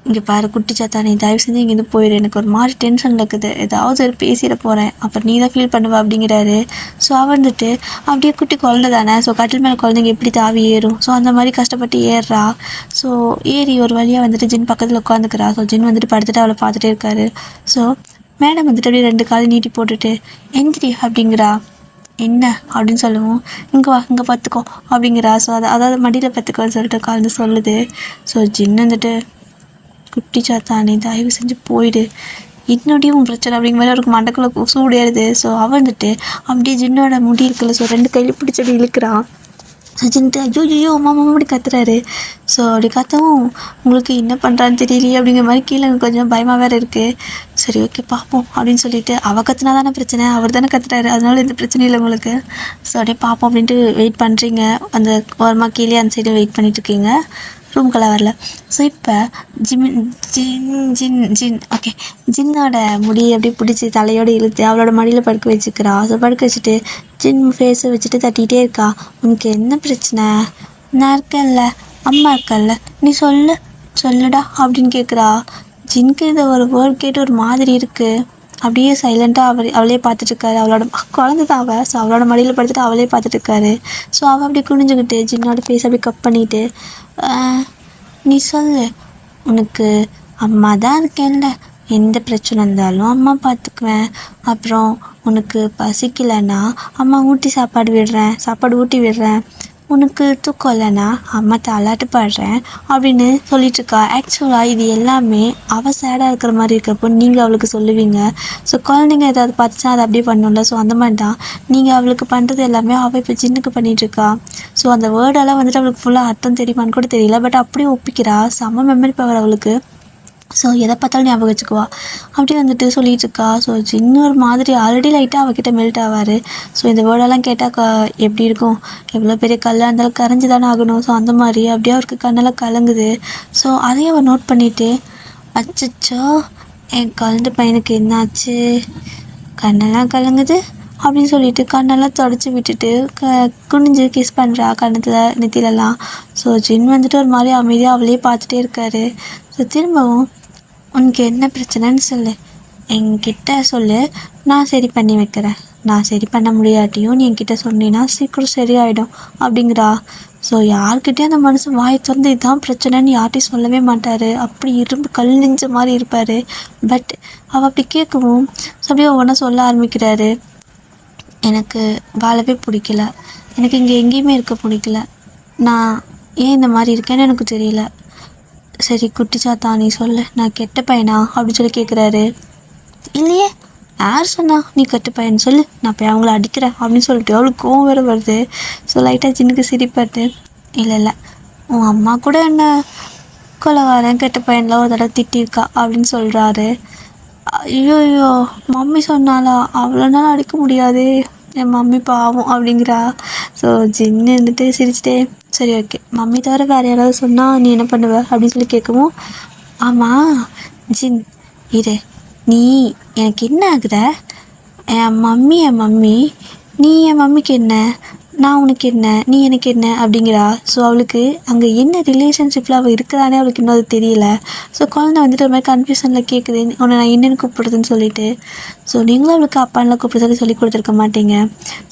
இங்கே பாரு குட்டிச்சாத்தா, நீ தயவு செஞ்சு இங்கேருந்து போயிடு, எனக்கு ஒரு மாதிரி டென்ஷன் இருக்குது, ஏதாவது ஒரு பேசிட போகிறேன், அப்புறம் நீ தான் ஃபீல் பண்ணுவ அப்படிங்கிறாரு. ஸோ வந்துட்டு அப்படியே குட்டி குழந்தை தானே, ஸோ கட்டில் மேலே குழந்தைங்க எப்படி தாவி ஏறும், ஸோ அந்த மாதிரி கஷ்டப்பட்டு ஏறுறா. ஸோ ஏறி ஒரு வழியாக வந்துட்டு ஜின் பக்கத்தில் உட்காந்துக்கிறா. ஸோ ஜின் வந்துட்டு படுத்துட்டு அவளை பார்த்துட்டே இருக்காரு. ஸோ மேடம் வந்துட்டு அப்படியே 2 காலை நீட்டி போட்டுட்டு எந்திரி அப்படிங்கிறா. என்ன அப்படின்னு சொல்லுவோம், இங்கே வா, இங்கே பார்த்துக்கோ அப்படிங்கிறா. ஸோ அதாவது மடியில் பார்த்துக்கோன்னு சொல்லிட்டு உட்காந்து சொல்லுது. ஸோ ஜின்னு வந்துட்டு குட்டிச்சாத்தா நீ தயவு செஞ்சு போயிடு, என்னோடையும் உன் பிரச்சனை அப்படிங்கிற மாதிரி அவருக்கு மண்டக்குள்ளே சூடேறுது. ஸோ அவள் வந்துட்டு அப்படியே ஜின்னோட முடி இருக்குல்ல, ஸோ 2 கையில் பிடிச்சி அப்படி இழுக்கிறான். சச்சின்ட்டு ஐயோ மாமா அப்படி கத்துறாரு. ஸோ அப்படி கத்தவும் உங்களுக்கு என்ன பண்ணுறான்னு தெரியலையே அப்படிங்கிற மாதிரி கீழே கொஞ்சம் பயமாக வேறு இருக்குது. சரி ஓகே பார்ப்போம் அப்படின்னு சொல்லிட்டு, அவள் கத்துனா தானே பிரச்சனை, அவர் தானே கத்துறாரு, அதனால எந்த பிரச்சனையும் இல்லை உங்களுக்கு. ஸோ அப்படியே பார்ப்போம் அப்படின்ட்டு வெயிட் பண்ணுறீங்க. அந்த ஓரமாக கீழே அந்த சைடு வெயிட் பண்ணிட்டுருக்கீங்க. ரூம்கெல்லாம் வரல. ஸோ இப்போ ஜின் ஓகே ஜின்னோட முடியை அப்படியே பிடிச்சி தலையோடு இழுத்து அவளோட மடியில் படுக்க வச்சுக்கிறா. ஸோ படுக்க வச்சுட்டு ஜின் ஃபேஸை வச்சுட்டு தட்டிகிட்டே இருக்கா. உனக்கு என்ன பிரச்சனை? நான் இருக்கேன்ல, அம்மா இருக்கல்ல, நீ சொல்லுடா அப்படின்னு கேட்குறா. ஜின்க்கு இந்த ஒரு வேர்ட் கேட்டு ஒரு மாதிரி இருக்குது. அப்படியே சைலண்ட்டாக அவளே பார்த்துட்ருக்காரு. அவளோட குழந்தை தான் அவள். ஸோ அவளோட மடியில் படுத்துட்டு அவளே பார்த்துட்ருக்காரு. ஸோ அவள் அப்படியே குனிஞ்சுக்கிட்டு ஜின்னோட ஃபேஸ் அப்படியே கட் பண்ணிவிட்டு, நீ சொல்லு, உனக்கு அம்மா தான் இருக்கேன்ல, எந்த பிரச்சனை இருந்தாலும் அம்மா பார்த்துக்குவேன். அப்புறம் உனக்கு பசிக்கலைன்னா அம்மா சாப்பாடு ஊட்டி விடுறேன். உனக்கு தூக்கம் இல்லைன்னா அம்மா தாலாட்டு பாடுறேன் அப்படின்னு சொல்லிட்டுருக்கா. ஆக்சுவலாக இது எல்லாமே அவள் சேடாக இருக்கிற மாதிரி இருக்கிறப்போ நீங்கள் அவளுக்கு சொல்லுவீங்க. ஸோ குழந்தைங்க ஏதாவது பார்த்துச்சா அதை அப்படியே பண்ணணும்ல. ஸோ அந்த மாதிரி தான் நீங்கள் அவளுக்கு பண்ணுறது எல்லாமே அவள் இப்போ ஜின்னுக்கு பண்ணிகிட்ருக்கா. ஸோ அந்த வேர்டெல்லாம் வந்துட்டு அவளுக்கு ஃபுல்லாக அர்த்தம் தெரியுமான்னு கூட தெரியல. பட் அப்படியே ஒப்பிக்கிறா. செம்ம மெமரி பவர் அவளுக்கு. ஸோ எதை பார்த்தாலும் ஞாபகம் வச்சுக்குவா. அப்படி வந்துட்டு சொல்லிகிட்ருக்கா. ஸோ இன்னொரு மாதிரி ஆல்ரெடி லைட்டாக அவகிட்ட மெல்ட் ஆவார். ஸோ இந்த வேர்டெல்லாம் கேட்டால் எப்படி இருக்கும், எவ்வளோ பெரிய கல்லாக இருந்தாலும் கரைஞ்சி தானே ஆகணும். ஸோ அந்த மாதிரி அப்படியே அவருக்கு கண்ணெல்லாம் கலங்குது. ஸோ அதையும் அவள் நோட் பண்ணிவிட்டு, அச்சோ என் குழந்தை பையனுக்கு என்னாச்சு, கண்ணெல்லாம் கலங்குது அப்படின்னு சொல்லிட்டு கண்ணெல்லாம் தொடச்சி விட்டுட்டு குனிஞ்சு கிஸ் பண்ணுறா கண்ணத்தில் நெத்திலெல்லாம். ஸோ ஜின் வந்துட்டு ஒரு மாதிரி அமைதியாக அவளையே பார்த்துட்டே இருக்காரு. ஸோ திரும்பவும் உனக்கு என்ன பிரச்சனைன்னு சொல்லு, என்கிட்ட சொல்லு, நான் சரி பண்ணி வைக்கிறேன். நான் சரி பண்ண முடியாட்டியும் நீ என்கிட்ட சொன்னீன்னா சீக்கிரம் சரியாயிடும் அப்படிங்கிறா. ஸோ யார்கிட்டயும் அந்த மனுஷன் வாயை திறந்து இதுதான் பிரச்சனைன்னு யார்கிட்டையும் சொல்லவே மாட்டார். அப்படி இரும்பு கல் நெஞ்ச மாதிரி இருப்பார். பட் அவள் அப்படி கேட்கவும் ஸோ அப்படியே ஒவ்வொன்றா சொல்ல ஆரம்பிக்கிறாரு. எனக்கு வாழவே பிடிக்கல, எனக்கு இங்கே எங்கேயுமே இருக்க பிடிக்கல, நான் ஏன் இந்த மாதிரி இருக்கேன்னு எனக்கு தெரியல. சரி குட்டிச்சாத்தா நீ சொல்லு, நான் கெட்ட பையனா அப்படின்னு சொல்லி கேட்குறாரு. இல்லையே, யார் சொன்னா நீ கெட்ட பையன், சொல்லு, நான் போய் அவங்கள அடிக்கிறேன் அப்படின்னு சொல்லிட்டு அவளுக்கு கோவம் வேறு வருது. ஸோ லைட்டாக ஜின்னுக்கு சிரிப்பாட்டு, இல்லை உன் அம்மா கூட என்ன கொலகாரன் கெட்ட பையன்லாம் ஒரு தடவை திட்டிருக்கா அப்படின்னு சொல்கிறாரு. ஐயோ மம்மி சொன்னாலா, அவ்வளோ நாள் அடிக்க முடியாது, என் மம்மி பாவம் அப்படிங்கிறா. ஸோ ஜின்னு இருந்துட்டு சிரிச்சிட்டே, சரி ஓகே, மம்மி தவிர வேறு யாராவது சொன்னால் நீ என்ன பண்ணுவ அப்படின்னு சொல்லி கேட்கவும், ஆமாம் ஜின் இரு, நீ எனக்கு என்ன ஆகுற, என் மம்மி நீ என் மம்மிக்கு என்ன, நான் உனக்கு என்ன, நீ எனக்கு என்ன அப்படிங்கிறா. ஸோ அவளுக்கு அங்கே என்ன ரிலேஷன்ஷிப்பில் அவள் இருக்கிறானே அவளுக்கு இன்னும் அது தெரியல. ஸோ குழந்தை வந்துட்டு ஒரு மாதிரி கன்ஃபியூஷனில் கேட்குது, உன்னை நான் என்னென்னு கூப்பிடுறதுன்னு சொல்லிட்டு. ஸோ நீங்களும் அவளுக்கு அப்பான்லாம் கூப்பிடுறது சொல்லி கொடுத்துருக்க மாட்டீங்க.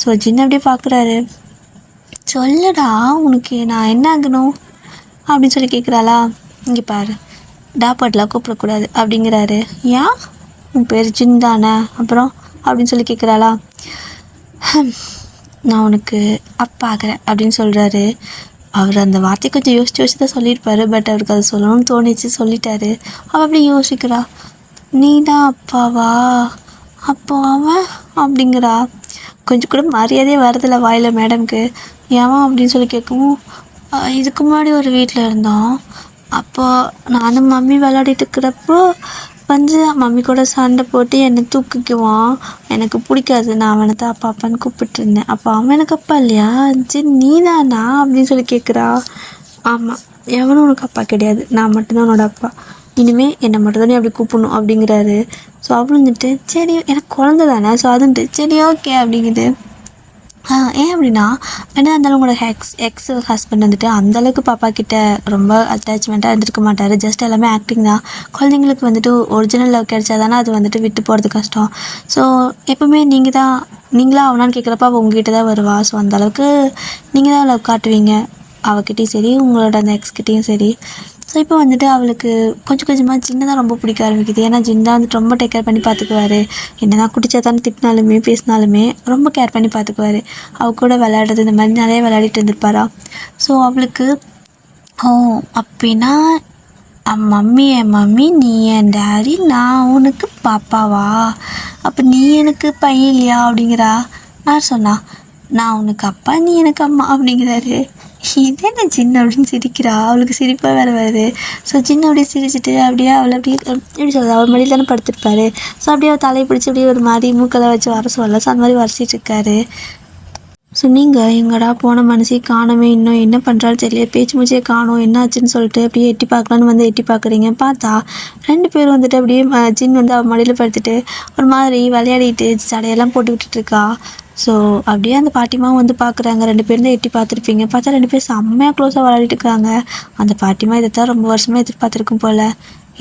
ஸோ ஜின்ன அப்படியே பார்க்குறாரு, சொல்லுடா உனக்கு நான் என்ன ஆகணும் அப்படின்னு சொல்லி கேட்குறாளா. இங்கே பாரு, டாப்பாட்டெலாம் கூப்பிடக்கூடாது அப்படிங்கிறாரு. ஏன், உன் பேர் ஜின் தானே அப்புறம் அப்படின்னு சொல்லி கேட்குறாளா. நான் உனக்கு அப்பா ஆகிறேன் அப்படின்னு சொல்கிறாரு. அவர் அந்த வார்த்தை கொஞ்சம் யோசிச்சு தான் சொல்லியிருப்பாரு. பட் அவருக்கு அது சொல்லணும்னு தோணிச்சு, சொல்லிட்டாரு. அவள் அப்படி யோசிக்கிறா, நீ தான் அப்பாவா, அப்போ அவன் அப்படிங்கிறா. கொஞ்சம் கூட மரியாதையே வரதில்லை வாயில் மேடம்க்கு. ஏன் அப்படின்னு சொல்லி கேட்கவும், இதுக்கு முன்னாடி ஒரு வீட்டில் இருந்தோம், அப்போ நானும் மம்மி விளையாடிட்டு இருக்கிறப்போ வந்து மம்மி கூட சண்டை போட்டு என்னை தூக்கிக்குவான், எனக்கு பிடிக்காது, நான் அவனை தான் அப்பா அப்பான்னு கூப்பிட்டுருந்தேன், அப்போ அவன் எனக்கு அப்பா இல்லையா, சரி நீ தானா அப்படின்னு சொல்லி கேட்குறா. ஆமாம், எவனும் உனக்கு அப்பா கிடையாது, நான் மட்டும்தான் உன்னோட அப்பா, இனிமேல் என்னை மட்டும்தான் நீ அப்படி கூப்பிடணும் அப்படிங்கிறாரு. ஸோ அவள் வந்துட்டு சரி எனக்கு குழந்த தானே, ஸோ அதுன்ட்டு சரி ஓகே அப்படிங்குது. ஏன் அப்படின்னா, என்ன இருந்தாலும் உங்களோட எக்ஸ் ஹஸ்பண்ட் வந்துட்டு அந்தளவுக்கு பாப்பா கிட்ட ரொம்ப அட்டாச்மெண்ட்டாக இருந்திருக்க மாட்டார். ஜஸ்ட் எல்லாமே ஆக்டிங் தான். குழந்தைங்களுக்கு வந்துட்டு ஒரிஜினல் லவ் கிடைச்சா தானே அது வந்துட்டு விட்டு போகிறது கஷ்டம். ஸோ எப்போவுமே நீங்களா அவனான்னு கேட்குறப்ப அவள் உங்ககிட்ட தான் வருவா. ஸோ அந்தளவுக்கு நீங்கள் தான் லவ் காட்டுவீங்க, அவகிட்டையும் சரி உங்களோட அந்த எக்ஸ்கிட்டையும் சரி. ஸோ இப்போ வந்துட்டு அவளுக்கு கொஞ்சம் கொஞ்சமாக ஜின்னை தான் ரொம்ப பிடிக்க ஆரம்பிக்குது. ஏன்னா ஜின் தான் வந்துட்டு ரொம்ப டேக் கேர் பண்ணி பார்த்துக்குவார். என்ன தான் குடிச்சாத்தான்னு திட்டினாலுமே பேசினாலுமே ரொம்ப கேர் பண்ணி பார்த்துக்குவார். அவள் கூட விளையாடுறது இந்த மாதிரி நிறைய விளையாடிட்டு இருந்திருப்பாரா. ஸோ அவளுக்கு அப்படின்னா என் மம்மி நீ என் டேடி, நான் உனக்கு பாப்பாவா, அப்போ நீ எனக்கு பையன் இல்லையா அப்படிங்கிறா. நான் சொன்னா, நான் உனக்கு அப்பா நீ எனக்கு அம்மா அப்படிங்கிறாரு. இதே என்ன சின்ன அப்படின்னு சிரிக்கிறா. அவளுக்கு சிரிப்பாக வேறு வருது. ஸோ சின்ன அப்படியே சிரிச்சிட்டு அப்படியே அவளை அப்படியே எப்படி சொல்கிறது, அவள் மடியில் தானே படுத்திருப்பாரு. ஸோ அப்படியே அவள் தலையை பிடிச்சி அப்படியே ஒரு மாதிரி மூக்கெல்லாம் வச்சு வர சொல்லலாம். ஸோ அந்த மாதிரி வரைச்சிட்டு இருக்காரு. ஸோ நீங்கள் எங்கடா போன மனசே காணவே, இன்னும் என்ன பண்ணுறாலும் தெரியல, பேச்சு மூச்சே காணும், என்ன ஆச்சுன்னு சொல்லிட்டு அப்படியே எட்டி பார்க்கலான்னு வந்து எட்டி பார்க்குறீங்க. பார்த்தா 2 பேரும் வந்துட்டு அப்படியே ஜின் வந்து அவள் மடியில் படுத்துட்டு ஒரு மாதிரி விளையாடிட்டு சடையெல்லாம் போட்டு விட்டுட்டுருக்கா. ஸோ அப்படியே அந்த பாட்டிமாவும் வந்து பார்க்குறாங்க. 2 பேரும் தான் எட்டி பார்த்துருப்பீங்க. பார்த்தா 2 பேர் செம்மையாக க்ளோஸாக விளையாடிட்டு இருக்காங்க. அந்த பாட்டிமா இதை தான் ரொம்ப வருஷமாக எதிர்பார்த்துருக்கும் போல்.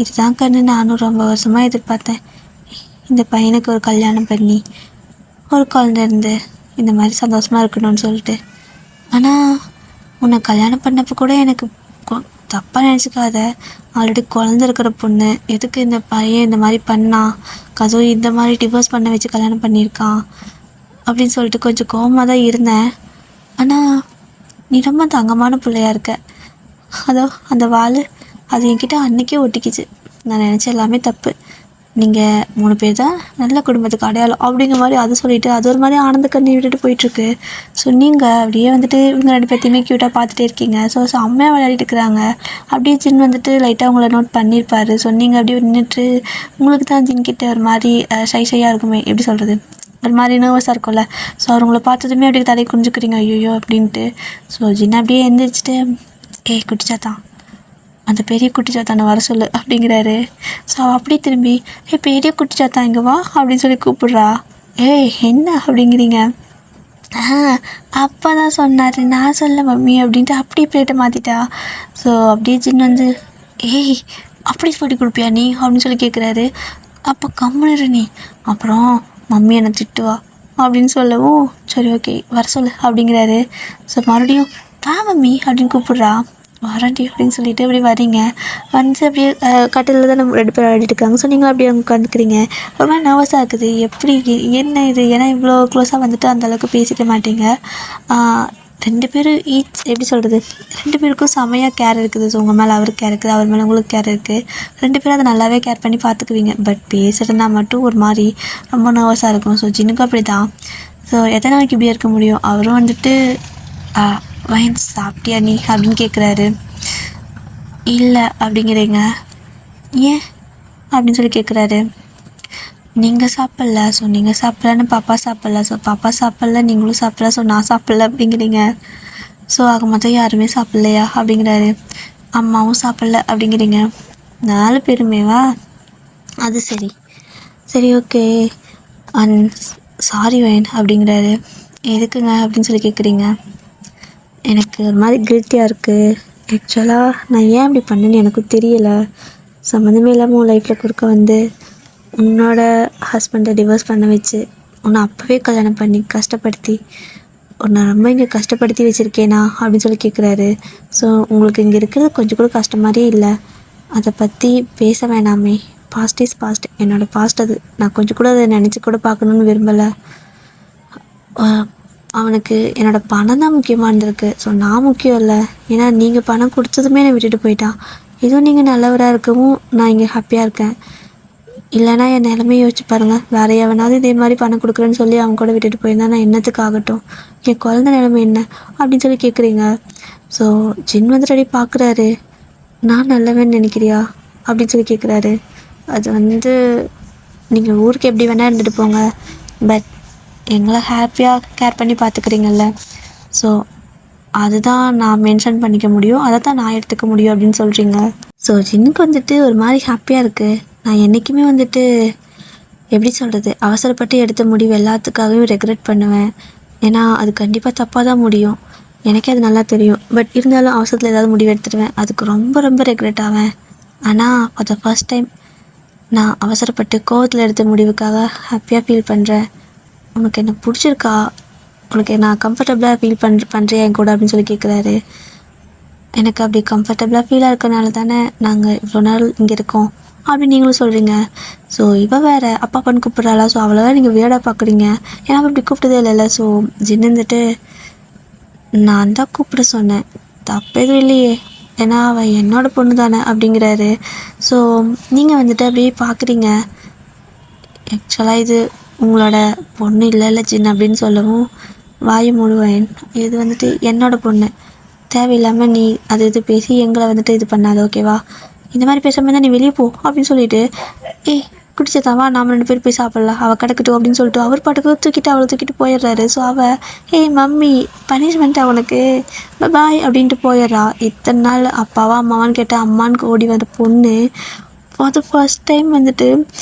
இதுதான் கண்ணு, நானும் ரொம்ப வருஷமாக எதிர்பார்த்தேன், இந்த பையனுக்கு ஒரு கல்யாணம் பண்ணி ஒரு குழந்தை இருந்து இந்த மாதிரி சந்தோஷமாக இருக்கணும்னு சொல்லிட்டு. ஆனால் உன்னை கல்யாணம் பண்ணப்போ கூட எனக்கு தப்பாக நினச்சிக்காத, ஆல்ரெடி குழந்த இருக்கிற பொண்ணு, எதுக்கு இந்த பையன் இந்த மாதிரி பண்ணான், அதுவும் இந்த மாதிரி டிவோர்ஸ் பண்ண வச்சு கல்யாணம் பண்ணியிருக்கான் அப்படின்னு சொல்லிட்டு கொஞ்சம் கோவமாக தான் இருந்தேன். ஆனால் நீ ரொம்ப தங்கமான பிள்ளையா இருக்க, அதோ அந்த வாள் அது என்கிட்ட அன்றைக்கே ஒட்டிக்கிச்சு. நான் நினச்ச எல்லாமே தப்பு, நீங்கள் 3 பேர் தான் நல்ல குடும்பத்துக்கு அடையாளம் அப்படிங்கிற மாதிரி அது சொல்லிவிட்டு அது ஒரு மாதிரி ஆனந்த கண்ணி விட்டுட்டு போயிட்டுருக்கு. ஸோ நீங்கள் அப்படியே வந்துட்டு இவங்க 2 பேர்த்தையுமே க்யூட்டாக பார்த்துட்டே இருக்கீங்க. ஸோ செம்மையாக விளையாடிட்டு இருக்கிறாங்க. அப்படியே ஜின் வந்துட்டு லைட்டாக உங்களை நோட் பண்ணியிருப்பார். ஸோ நீங்கள் அப்படியே நின்றுட்டு உங்களுக்கு தான் ஜின் கிட்ட ஒரு மாதிரி ஷையாக இருக்குமே, எப்படி சொல்கிறது, ஒரு மாதிரி நர்வஸாக இருக்கும்ல. ஸோ அவங்கள பார்த்ததுமே அப்படியே தலையை குஞ்சுக்கிறீங்க, ஐயோ அப்படின்ட்டு. ஸோ ஜின் அப்படியே எழுந்திரிச்சிட்டு, குட்டிச்சாத்தான், அந்த பெரிய குட்டிச்சாத்தானை வர சொல்லு அப்படிங்கிறாரு. ஸோ அப்படியே திரும்பி, பெரிய குட்டிச்சாத்தான் இங்கே வா அப்படின்னு சொல்லி கூப்பிட்றா. என்ன அப்படிங்கிறீங்க, அப்பா தான் சொன்னார், நான் சொல்ல மம்மி அப்படின்ட்டு அப்படியே பிளேட்டை மாற்றிட்டா. ஸோ அப்படியே ஜின் வந்து, அப்படி சொல்லி கொடுப்பியா நீ அப்படின்னு சொல்லி கேட்குறாரு. அப்போ கம்முனு நீ, அப்புறம் மம்மி என்னை திட்டுவா அப்படின்னு சொல்லவும், சரி ஓகே வர சொல்லு அப்படிங்கிறாரு. ஸோ மறுபடியும் வா மம்மி அப்படின்னு கூப்பிட்றா. வரண்டி அப்படின்னு சொல்லிட்டு அப்படியே வரீங்க. வந்து அப்படியே கட்டிலில் தான் நம்ம 2 பேர் ஆடிட்டு இருக்காங்க. ஸோ நீங்கள் அப்படியே அங்கே உட்காந்துக்கிறீங்க. ஒரு மாதிரி நர்வஸாக இருக்குது, எப்படி என்ன இது, ஏன்னா இவ்வளோ க்ளோஸாக வந்துட்டு அந்தளவுக்கு பேசிக்க மாட்டீங்க. 2 பேரும் எப்படி சொல்கிறது, 2 பேருக்கும் செமையாக கேர் இருக்குது. ஸோ உங்கள் மேலே அவருக்கு கேர் இருக்குது, அவர் மேலே உங்களுக்கு கேர் இருக்குது. 2 பேரும் அதை நல்லாவே கேர் பண்ணி பார்த்துக்குவீங்க. பட் பேசுகிறதுனா மட்டும் ஒரு மாதிரி ரொம்ப நர்வஸாக இருக்கும். ஸோ ஜின்னுக்கும் அப்படி தான். ஸோ எத்தனை நாளைக்கு இப்படியே இருக்க முடியும். அவரும் வந்துட்டு வைன் சாப்பிட்டியா நீ அப்படின்னு கேட்குறாரு. இல்லை அப்படிங்கிறீங்க. ஏன் அப்படின்னு சொல்லி கேட்குறாரு. நீங்கள் சாப்பிட்ல, ஸோ நீங்கள் சாப்பிட்லன்னு பாப்பா சாப்பிட்ல, ஸோ பாப்பா சாப்பிட்ல நீங்களும் சாப்பிட்ல, ஸோ நான் சாப்பிட்ல அப்படிங்கிறீங்க. ஸோ ஆக மொத்தம் யாருமே சாப்பிட்லையா அப்படிங்கிறாரு. அம்மாவும் சாப்பிட்ல அப்படிங்கிறீங்க. 4 பேருமேவா? அது சரி, சரி ஓகே. சாரி வயன் அப்படிங்கிறாரு. எதுக்குங்க அப்படின்னு சொல்லி கேட்குறீங்க. எனக்கு ஒரு மாதிரி கில்ட்டியாக இருக்குது. ஆக்சுவலாக நான் ஏன் அப்படி பண்ணேன்னு எனக்கும் தெரியலை. சம்மந்தமே இல்லாமல் உன் லைஃப்பில் கொடுக்க வந்து உன்னோட ஹஸ்பண்டை டிவோர்ஸ் பண்ண வச்சு உன்னை அப்போவே கல்யாணம் பண்ணி கஷ்டப்படுத்தி உன்னை ரொம்ப இங்கே கஷ்டப்படுத்தி வச்சுருக்கேனா அப்படின்னு சொல்லி கேட்குறாரு. ஸோ உங்களுக்கு இங்கே இருக்கிறது கொஞ்சம் கூட கஷ்டம் மாதிரியே இல்லை. அதை பற்றி பேச வேணாமே. Past is past. என்னோடய பாஸ்ட் அது. நான் கொஞ்சம் கூட அதை நினச்சி கூட பார்க்கணுன்னு விரும்பலை. அவனுக்கு என்னோடய பணம் தான் முக்கியமாக இருந்திருக்கு. ஸோ நான் முக்கியம் இல்லை. ஏன்னா நீங்கள் பணம் கொடுத்ததுமே என்னை விட்டுட்டு போயிட்டான். இதுவும் நீங்கள் நல்லவராக இருக்கவும் நான் இங்கே ஹாப்பியாக இருக்கேன். இல்லைனா என் நிலமையை யோசிச்சு பாருங்கள். வேறு எவனாவது இதே மாதிரி பணம் கொடுக்குறேன்னு சொல்லி அவங்க கூட விட்டுட்டு போயிருந்தா நான் என்னத்துக்கு ஆகட்டும். என் குழந்த நிலைமை என்ன அப்படின்னு சொல்லி கேட்குறீங்க. ஸோ ஜின் வந்து ரெடி பார்க்குறாரு. நான் நல்லவன்னு நினைக்கிறியா அப்படின்னு சொல்லி கேட்குறாரு. அது வந்து நீங்கள் ஊருக்கு எப்படி வேணால் இருந்துட்டு போங்க, பட் எங்களை ஹாப்பியாக கேர் பண்ணி பார்த்துக்குறீங்கல்ல, ஸோ அதுதான் நான் மென்ஷன் பண்ணிக்க முடியும், அதை தான் நான் எடுத்துக்க முடியும் அப்படின்னு சொல்கிறீங்க. ஸோ ஜின்னுக்கு வந்துட்டு ஒரு மாதிரி ஹாப்பியாக இருக்குது. நான் என்றைக்குமே வந்துட்டு எப்படி சொல்கிறது, அவசரப்பட்டு எடுத்த முடிவு எல்லாத்துக்காகவும் ரெக்ரெட் பண்ணுவேன். ஏன்னா அது கண்டிப்பாக தப்பாக தான் முடியும், எனக்கே அது நல்லா தெரியும். பட் இருந்தாலும் அவசரத்தில் ஏதாவது முடிவு எடுத்துடுவேன், அதுக்கு ரொம்ப ரொம்ப ரெக்ரெட் ஆவேன். ஆனால் ஃபார் த ஃபர்ஸ்ட் டைம் நான் அவசரப்பட்டு கோவத்தில் எடுத்த முடிவுக்காக ஹாப்பியாக ஃபீல் பண்ணுறேன். உனக்கு என்ன பிடிச்சிருக்கா, உனக்கு நான் கம்ஃபர்டபுளாக ஃபீல் பண்ணுறேன் என் கூட அப்படின்னு சொல்லி கேட்குறாரு. எனக்கு அப்படி கம்ஃபர்டபுளாக ஃபீலாக இருக்கனால தானே நாங்கள் இவ்வளோ நாள் இங்கே இருக்கோம் அப்படின்னு நீங்களும் சொல்கிறீங்க. ஸோ இவள் வேறு அப்பா பண்ணு கூப்பிட்றாளா, ஸோ அவ்வளோவா நீங்கள் வேடாக பார்க்குறீங்க. ஏன்னா அப்படி கூப்பிட்டதே இல்லைல்ல. ஸோ ஜின்னு வந்துட்டு நான் தான் கூப்பிட சொன்னேன், தப்பு எதுவும் இல்லையே, ஏன்னா அவள் என்னோடய பொண்ணு தானே அப்படிங்கிறாரு. ஸோ நீங்கள் வந்துட்டு அப்படியே பார்க்குறீங்க. ஆக்சுவலாக இது உங்களோட பொண்ணு இல்லை ஜின் அப்படின்னு சொல்லவும் வாயு மூடுவேன். இது வந்துட்டு என்னோடய பொண்ணு, தேவையில்லாமல் நீ அது இது பேசி எங்களை வந்துட்டு இது பண்ணாது, ஓகேவா? இந்த மாதிரி பேசாமல் தான் நீ வெளியே போ அப்படின்னு சொல்லிட்டு, ஏய் குடிச்சதாவா நாம் 2 பேர் போய் சாப்பிட்லாம், அவள் கிடக்கட்டும் அப்படின்னு சொல்லிட்டு அவர் பாட்டுக்கு தூக்கிட்டு அவளை தூக்கிட்டு போயிடுறாரு. ஸோ அவள் ஏய் மம்மி பனிஷ்மெண்ட் அவனுக்கு பாய் அப்படின்ட்டு போயிடுறா. இத்தனை நாள் அப்பாவா அம்மாவான்னு கேட்டால் அம்மானுக்கு ஓடி வர பொண்ணு ஃபார் த ஃபர்ஸ்ட் டைம் வந்துட்டு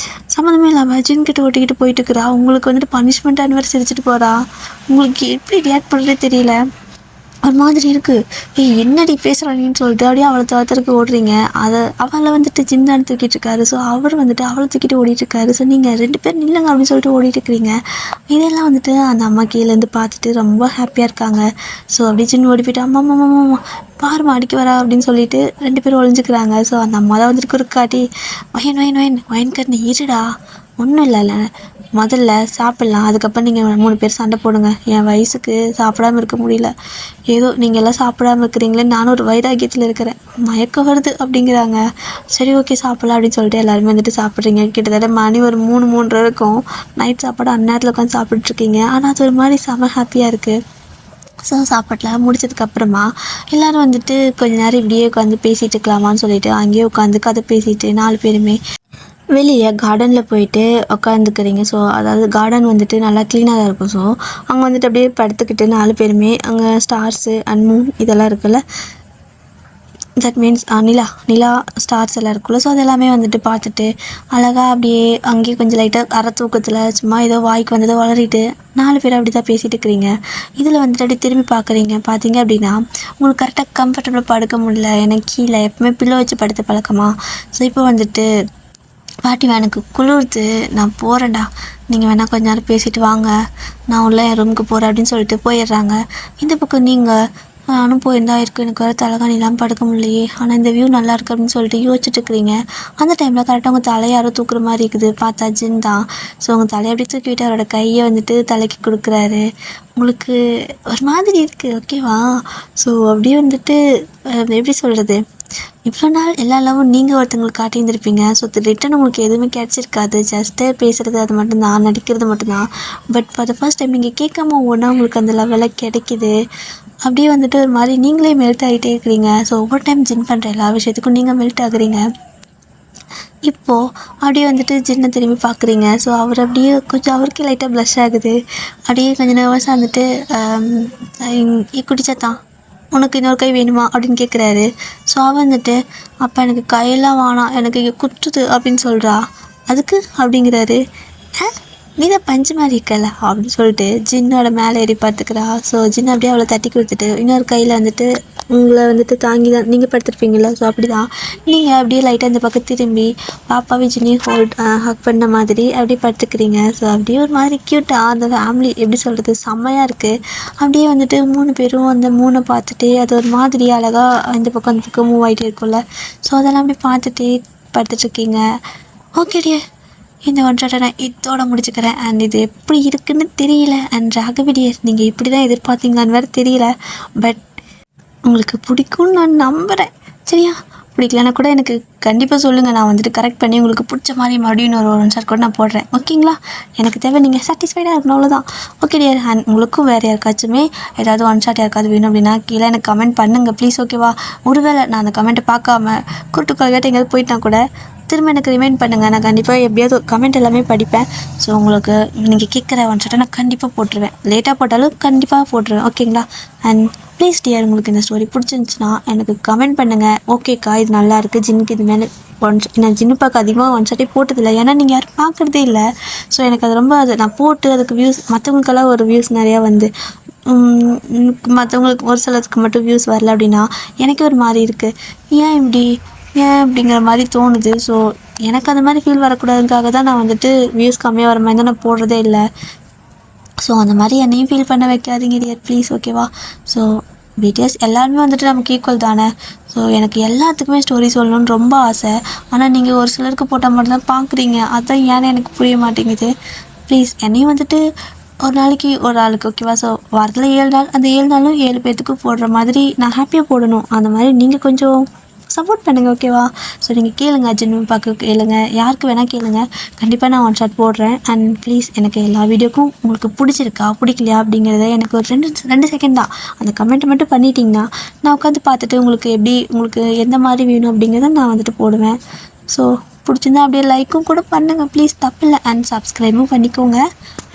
சம்மந்தமே இல்லாமல் ஜின்கிட்ட ஓட்டிக்கிட்டு போயிட்டு இருக்கிறா. உங்களுக்கு வந்துட்டு பனிஷ்மெண்ட்டான வேறு சிரிச்சிட்டு போகிறா. உங்களுக்கு எப்படி ரியாக்ட் பண்ணுறதே தெரியல, ஒரு மாதிரி இருக்குது. ஏய் என்னடி பேசுகிறானின்னு சொல்லிட்டு அப்படியே அவளை தவிர்த்துக்கு ஓடுறீங்க. அவளை வந்துட்டு ஜிம் தான் தூக்கிட்டு இருக்காரு. ஸோ அவர் வந்துட்டு அவளை தூக்கிட்டு ஓடிட்டுருக்காரு. ஸோ நீங்கள் 2 பேர் நில்லுங்க அப்படின்னு சொல்லிட்டு ஓடிட்டு இருக்கிறீங்க. இதெல்லாம் வந்துட்டு அந்த அம்மா கீழேருந்து பார்த்துட்டு ரொம்ப ஹாப்பியாக இருக்காங்க. ஸோ அப்படியே ஜின் ஓடி போய்ட்டு அம்மா அம்மா அம்மா பாருமா அடிக்க வரா அப்படின்னு சொல்லிட்டு 2 பேரும் ஒழிஞ்சிக்கிறாங்க. ஸோ அந்த அம்மா தான் வந்துட்டு குறுக்காட்டி வயன் கண்ணு இருடா, ஒன்றும் இல்லைல்ல, முதல்ல சாப்பிட்லாம், அதுக்கப்புறம் நீங்கள் 3 பேர் சண்டை போடுங்க. என் வயசுக்கு சாப்பிடாமல் இருக்க முடியல, ஏதோ நீங்கள் எல்லாம் சாப்பிடாமல் இருக்கிறீங்களே, நானும் ஒரு வைராக்கியத்தில் இருக்கிறேன், மயக்கம் வருது அப்படிங்கிறாங்க. சரி ஓகே சாப்பிட்லாம் அப்படின்னு சொல்லிட்டு எல்லாருமே வந்துட்டு சாப்பிட்றீங்க. கிட்டத்தட்ட மணி ஒரு 3-3:30 இருக்கும். நைட் சாப்பாடு அந்நேரத்தில் உட்காந்து சாப்பிட்ருக்கீங்க. ஆனால் அது ஒரு மாதிரி செம ஹாப்பியாக இருக்குது. ஸோ சாப்பாட்டில் முடிச்சதுக்கப்புறமா எல்லோரும் வந்துட்டு கொஞ்ச நேரம் இப்படியே உட்காந்து பேசிகிட்டு இருக்கலாமான்னு சொல்லிட்டு அங்கேயே உட்காந்து கதை பேசிட்டு 4 பேருமே வெளியே கார்டனில் போயிட்டு உட்காந்துக்கிறீங்க. ஸோ அதாவது கார்டன் வந்துட்டு நல்லா க்ளீனாக தான் இருக்கும். ஸோ அங்கே வந்துட்டு அப்படியே படுத்துக்கிட்டு 4 பேருமே அங்கே ஸ்டார்ஸு அண்ட் மூன் இதெல்லாம் இருக்குல்ல, தட் மீன்ஸ் நிலா ஸ்டார்ஸ் எல்லாம் இருக்குல்ல. ஸோ அதெல்லாமே வந்துட்டு பார்த்துட்டு அழகாக அப்படியே அங்கேயே கொஞ்சம் லைட்டாக அரை தூக்கத்தில் சும்மா ஏதோ வாய்க்கு வந்ததோ வளரிட்டு 4 பேர் அப்படி தான் பேசிகிட்டு இருக்கிறீங்க. இதில் வந்துட்டு அப்படி திரும்பி பார்த்தீங்க அப்படின்னா உங்களுக்கு கரெக்டாக கம்ஃபர்டபுளாக படுக்க முடியல. எனக்கு கீழே எப்பவுமே பில்லோ வச்சு படுத்த பழக்கமா. ஸோ இப்போ வந்துட்டு பாட்டி எனக்கு குளிர்து, நான் போகிறேன்டா, நீங்கள் வேணால் கொஞ்ச நேரம் பேசிட்டு வாங்க, நான் உள்ள என் ரூமுக்கு போகிறேன் அப்படின்னு சொல்லிட்டு போயிடுறாங்க. இந்த பக்கம் நீங்கள் நானும் போயிருந்தா இருக்குது, எனக்கு வேறு தலைகாணி இல்லாமல் படுக்க முடியலையே, ஆனால் இந்த வியூ நல்லா இருக்குது அப்படின்னு சொல்லிட்டு யோசிச்சுட்டு இருக்கிறீங்க. அந்த டைமில் கரெக்டாக உங்கள் தலையை யாரோ தூக்குற மாதிரி இருக்குது. பார்த்தா ஜின் தான். ஸோ உங்கள் தலையை அப்படி தூக்கிவிட்டு அவரோட கையை வந்துட்டு தலைக்கு கொடுக்குறாரு. உங்களுக்கு ஒரு மாதிரி இருக்குது, ஓகேவா? ஸோ அப்படியே வந்துட்டு எப்படி சொல்கிறது, இவ்வளோ நாள் எல்லா லவ்வும் நீங்கள் ஒருத்தங்களுக்கு காட்டியிருந்திருப்பீங்க. ஸோ ரிட்டன் உங்களுக்கு எதுவுமே கிடச்சிருக்காது. ஜஸ்ட்டு பேசுகிறது அது மட்டும்தான், நடிக்கிறது மட்டும்தான். But for the first time நீங்கள் கேட்காம ஒவ்வொன்றா உங்களுக்கு அந்த லெவலில் கிடைக்கிது. அப்படியே வந்துட்டு ஒரு மாதிரி நீங்களே மெல்ட் ஆகிட்டே இருக்கிறீங்க. ஸோ ஒவ்வொரு டைம் ஜின் பண்ணுற எல்லா விஷயத்துக்கும் நீங்கள் மெல்ட் ஆகுறீங்க. இப்போது அப்படியே வந்துட்டு ஜின்னை திரும்பி பார்க்குறீங்க. ஸோ அவர் அப்படியே கொஞ்சம் அவருக்கே லைட்டாக ப்ளஷ் ஆகுது. அப்படியே கொஞ்சம் நர்வஸாக வந்துட்டு குடிச்சாத்தான் உனக்கு இன்னொரு கை வேணுமா அப்படின்னு கேட்குறாரு. ஸோ அவன் வந்துட்டு அப்போ எனக்கு கையெல்லாம் வேணாம், எனக்கு இங்கே குத்துது அப்படின்னு சொல்கிறா. அதுக்கு அப்படிங்கிறாரு. நீ தான் பஞ்சு மாதிரி இருக்கல அப்படின்னு சொல்லிட்டு ஜின்னோட மேலே ஏறி பார்த்துக்கிறா. ஸோ ஜின் அப்படியே அவளை தட்டி கொடுத்துட்டு இன்னொரு கையில் வந்துட்டு உங்களை வந்துட்டு தாங்கி தான் நீங்கள் படுத்துருப்பீங்களா. ஸோ அப்படி தான் நீங்கள் அப்படியே லைட்டாக இந்த பக்கம் திரும்பி பாப்பாவே ஜின்னையும் ஹக் பண்ண மாதிரி அப்படியே படுத்துக்கிறீங்க. ஸோ அப்படியே ஒரு மாதிரி க்யூட்டாக அந்த ஃபேமிலி எப்படி சொல்கிறது செம்மையாக இருக்குது. அப்படியே வந்துட்டு 3 பேரும் அந்த 3 பார்த்துட்டு அது ஒரு மாதிரி அழகாக இந்த பக்கம் அந்த பக்கம் மூவ் ஆகிட்டே இருக்கும்ல. ஸோ அதெல்லாம் அப்படியே பார்த்துட்டே படுத்துட்ருக்கீங்க. ஓகேடியே, இந்த ஒன் ஷாட்டை நான் இதோட முடிச்சுக்கிறேன். அண்ட் இது எப்படி இருக்குன்னு தெரியல. அண்ட் ராகவிடியர் நீங்கள் இப்படி தான் எதிர்பார்த்தீங்களான்னு வேறு தெரியல. பட் உங்களுக்கு பிடிக்கும்னு நான் நம்புகிறேன். சரியா? பிடிக்கலன்னா கூட எனக்கு கண்டிப்பாக சொல்லுங்கள். நான் வந்துட்டு கரெக்ட் பண்ணி உங்களுக்கு பிடிச்ச மாதிரி மறுபடியும் ஒரு ஒன் ஷாட் கூட நான் போடுறேன். ஓகேங்களா? எனக்கு தேவை நீங்கள் சாட்டிஸ்ஃபைடாக இருக்கணும், அவ்வளோதான். Okay dear. அண்ட் உங்களுக்கும் வேறு யாருக்காச்சுமே ஏதாவது ஒன் ஷாட் யாருக்காவது வேணும் அப்படின்னா கீழே எனக்கு கமெண்ட் பண்ணுங்கள் ப்ளீஸ். ஓகேவா? ஒருவேளை நான் அந்த கமெண்ட்டை பார்க்காம குருட்டுக்கால்கிட்ட எங்கேயாவது போயிட்டா கூட திரும்ப எனக்கு ரிமைண்ட் பண்ணுங்கள். நான் கண்டிப்பாக எப்படியாவது கமெண்ட் எல்லாமே படிப்பேன். ஸோ உங்களுக்கு நீங்கள் கேட்குற ஒன் ஷாட்டை நான் கண்டிப்பாக போட்டுருவேன். லேட்டாக போட்டாலும் கண்டிப்பாக போட்டுருவேன். ஓகேங்களா? அண்ட் ப்ளீஸ் டியர், உங்களுக்கு இந்த ஸ்டோரி பிடிச்சிருந்துச்சுன்னா எனக்கு கமெண்ட் பண்ணுங்கள். ஓகேக்கா, இது நல்லாயிருக்கு, ஜின்னுக்கு இது மேலே நான் ஜின்னு பார்க்க அதிகமாக ஒன் ஷாட்டே போட்டதில்லை. ஏன்னா நீங்கள் யாரும் பார்க்குறதே இல்லை. ஸோ எனக்கு அது ரொம்ப நான் போட்டு அதுக்கு வியூஸ் மற்றவங்களுக்கெல்லாம் ஒரு வியூஸ் நிறையா வந்து மற்றவங்களுக்கு ஒரு சிலருக்கு மட்டும் வியூஸ் வரல அப்படின்னா எனக்கு ஒரு மாதிரி இருக்குது. ஏன் அப்படிங்கிற மாதிரி தோணுது. ஸோ எனக்கு அந்த மாதிரி ஃபீல் வரக்கூடாதுக்காக தான் நான் வந்துட்டு வியூஸ் கம்மியாக வர மாதிரி தான் நான் போடுறதே இல்லை. ஸோ அந்த மாதிரி என்னையும் ஃபீல் பண்ண வைக்காதீங்க டியர் ப்ளீஸ். ஓகேவா? ஸோ பிடிஎஸ் எல்லாருமே வந்துட்டு நமக்கு ஈக்குவல் தானே. ஸோ எனக்கு எல்லாத்துக்குமே ஸ்டோரி சொல்லணும்னு ரொம்ப ஆசை. ஆனால் நீங்கள் ஒரு சிலருக்கு போட்டால் மட்டும்தான் பார்க்குறீங்க. அதுதான் ஏன்னு எனக்கு புரிய மாட்டேங்குது. ப்ளீஸ் என்னையும் வந்துட்டு ஒரு நாளைக்கு ஒரு ஆளுக்கு ஓகேவா? ஸோ வாரத்தில் 7 நாள், அந்த 7 நாளும் 7 பேர்த்துக்கு போடுற மாதிரி நான் ஹாப்பியாக போடணும். அந்த மாதிரி நீங்கள் கொஞ்சம் சப்போர்ட் பண்ணுங்கள். ஓகேவா? ஸோ நீங்கள் கேளுங்க, ஜின்னு பார்க்க கேளுங்க, யாருக்கு வேணால் கேளுங்க. கண்டிப்பாக நான் ஒன் ஷாட் போடுறேன். அண்ட் ப்ளீஸ் எனக்கு எல்லா வீடியோக்கும் உங்களுக்கு பிடிச்சிருக்கா பிடிக்கலையா அப்படிங்கிறத எனக்கு ஒரு 2 செகண்ட் தான் அந்த கமெண்ட் மட்டும் பண்ணிட்டீங்கன்னா நான் உட்காந்து பார்த்துட்டு உங்களுக்கு எந்த மாதிரி வேணும் அப்படிங்கிறத நான் வந்துட்டு போடுவேன். ஸோ பிடிச்சிருந்தா அப்படியே லைக்கும் கூட பண்ணுங்கள் ப்ளீஸ், தப்பில்லை. அண்ட் சப்ஸ்கிரைபும் பண்ணிக்கோங்க.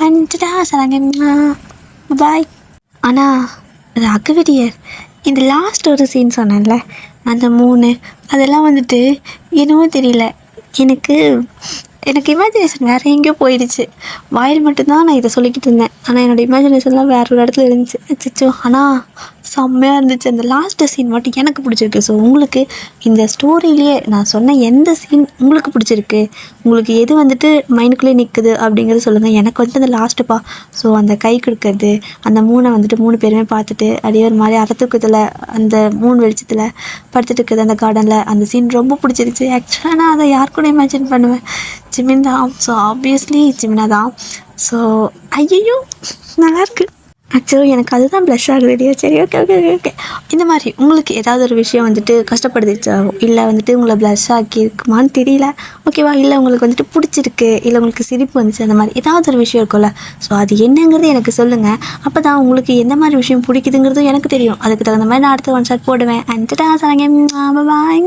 அண்ட் சரங்க பாய். ஆனால் ராகவிடியர் இந்த லாஸ்ட் ஒரு சீன் சொன்னேன்ல, அந்த 3 அதெல்லாம் வந்துட்டு என்னவோ தெரியல, எனக்கு இமேஜினேஷன் வேறு எங்கேயோ போயிடுச்சு. வாயில் மட்டும்தான் நான் இதை சொல்லிக்கிட்டு இருந்தேன். ஆனால் என்னோடய இமேஜினேஷன்லாம் வேறு ஒரு இடத்துல இருந்துச்சு. அச்சோ, ஆனால் செம்மையாக இருந்துச்சு. அந்த லாஸ்ட்டு சீன் மட்டும் எனக்கு பிடிச்சிருக்கு. ஸோ உங்களுக்கு இந்த ஸ்டோரியிலேயே நான் சொன்ன எந்த சீன் உங்களுக்கு பிடிச்சிருக்கு, உங்களுக்கு எது வந்துட்டு மைண்டுக்குள்ளே நிற்குது அப்படிங்கிறது சொல்லுங்கள். எனக்கு வந்துட்டு அந்த லாஸ்ட்டுப்பா. ஸோ அந்த கை கொடுக்கறது, அந்த 3 வந்துட்டு 3 பேருமே பார்த்துட்டு அப்படியே ஒரு மாதிரி அறத்துக்கத்தில் அந்த 3 வெளிச்சத்தில் படுத்துட்டு இருக்குது அந்த கார்டனில், அந்த சீன் ரொம்ப பிடிச்சிருச்சு. ஆக்சுவலாக நான் அதை யார் கூட இமேஜின் பண்ணுவேன்? ஜிமின் தான். ஸோ ஆப்வியஸ்லி ஜிமினா தான். ஸோ ஐயோ நல்லாயிருக்கு. ஆக்சுவலி எனக்கு அதுதான் ப்ளஷ் ஆகுது. சரி, ஓகே. இந்த மாதிரி உங்களுக்கு ஏதாவது ஒரு விஷயம் வந்துட்டு கஷ்டப்படுதுச்சா, இல்லை வந்துட்டு உங்களை ப்ளஷ் ஆக்கி இருக்குமான்னு தெரியல. ஓகேவா? இல்லை உங்களுக்கு வந்துட்டு பிடிச்சிருக்கு, இல்லை உங்களுக்கு சிரிப்பு வந்துச்சு, அந்த மாதிரி ஏதாவது ஒரு விஷயம் இருக்கும்ல. ஸோ அது என்னங்கிறது எனக்கு சொல்லுங்கள். அப்போ தான் உங்களுக்கு எந்த மாதிரி விஷயம் பிடிக்குதுங்கிறதும் எனக்கு தெரியும். அதுக்கு தகுந்த மாதிரி நான் அடுத்த ஒன் ஷாட் போடுவேன். அண்ட் சரங்க பாய்.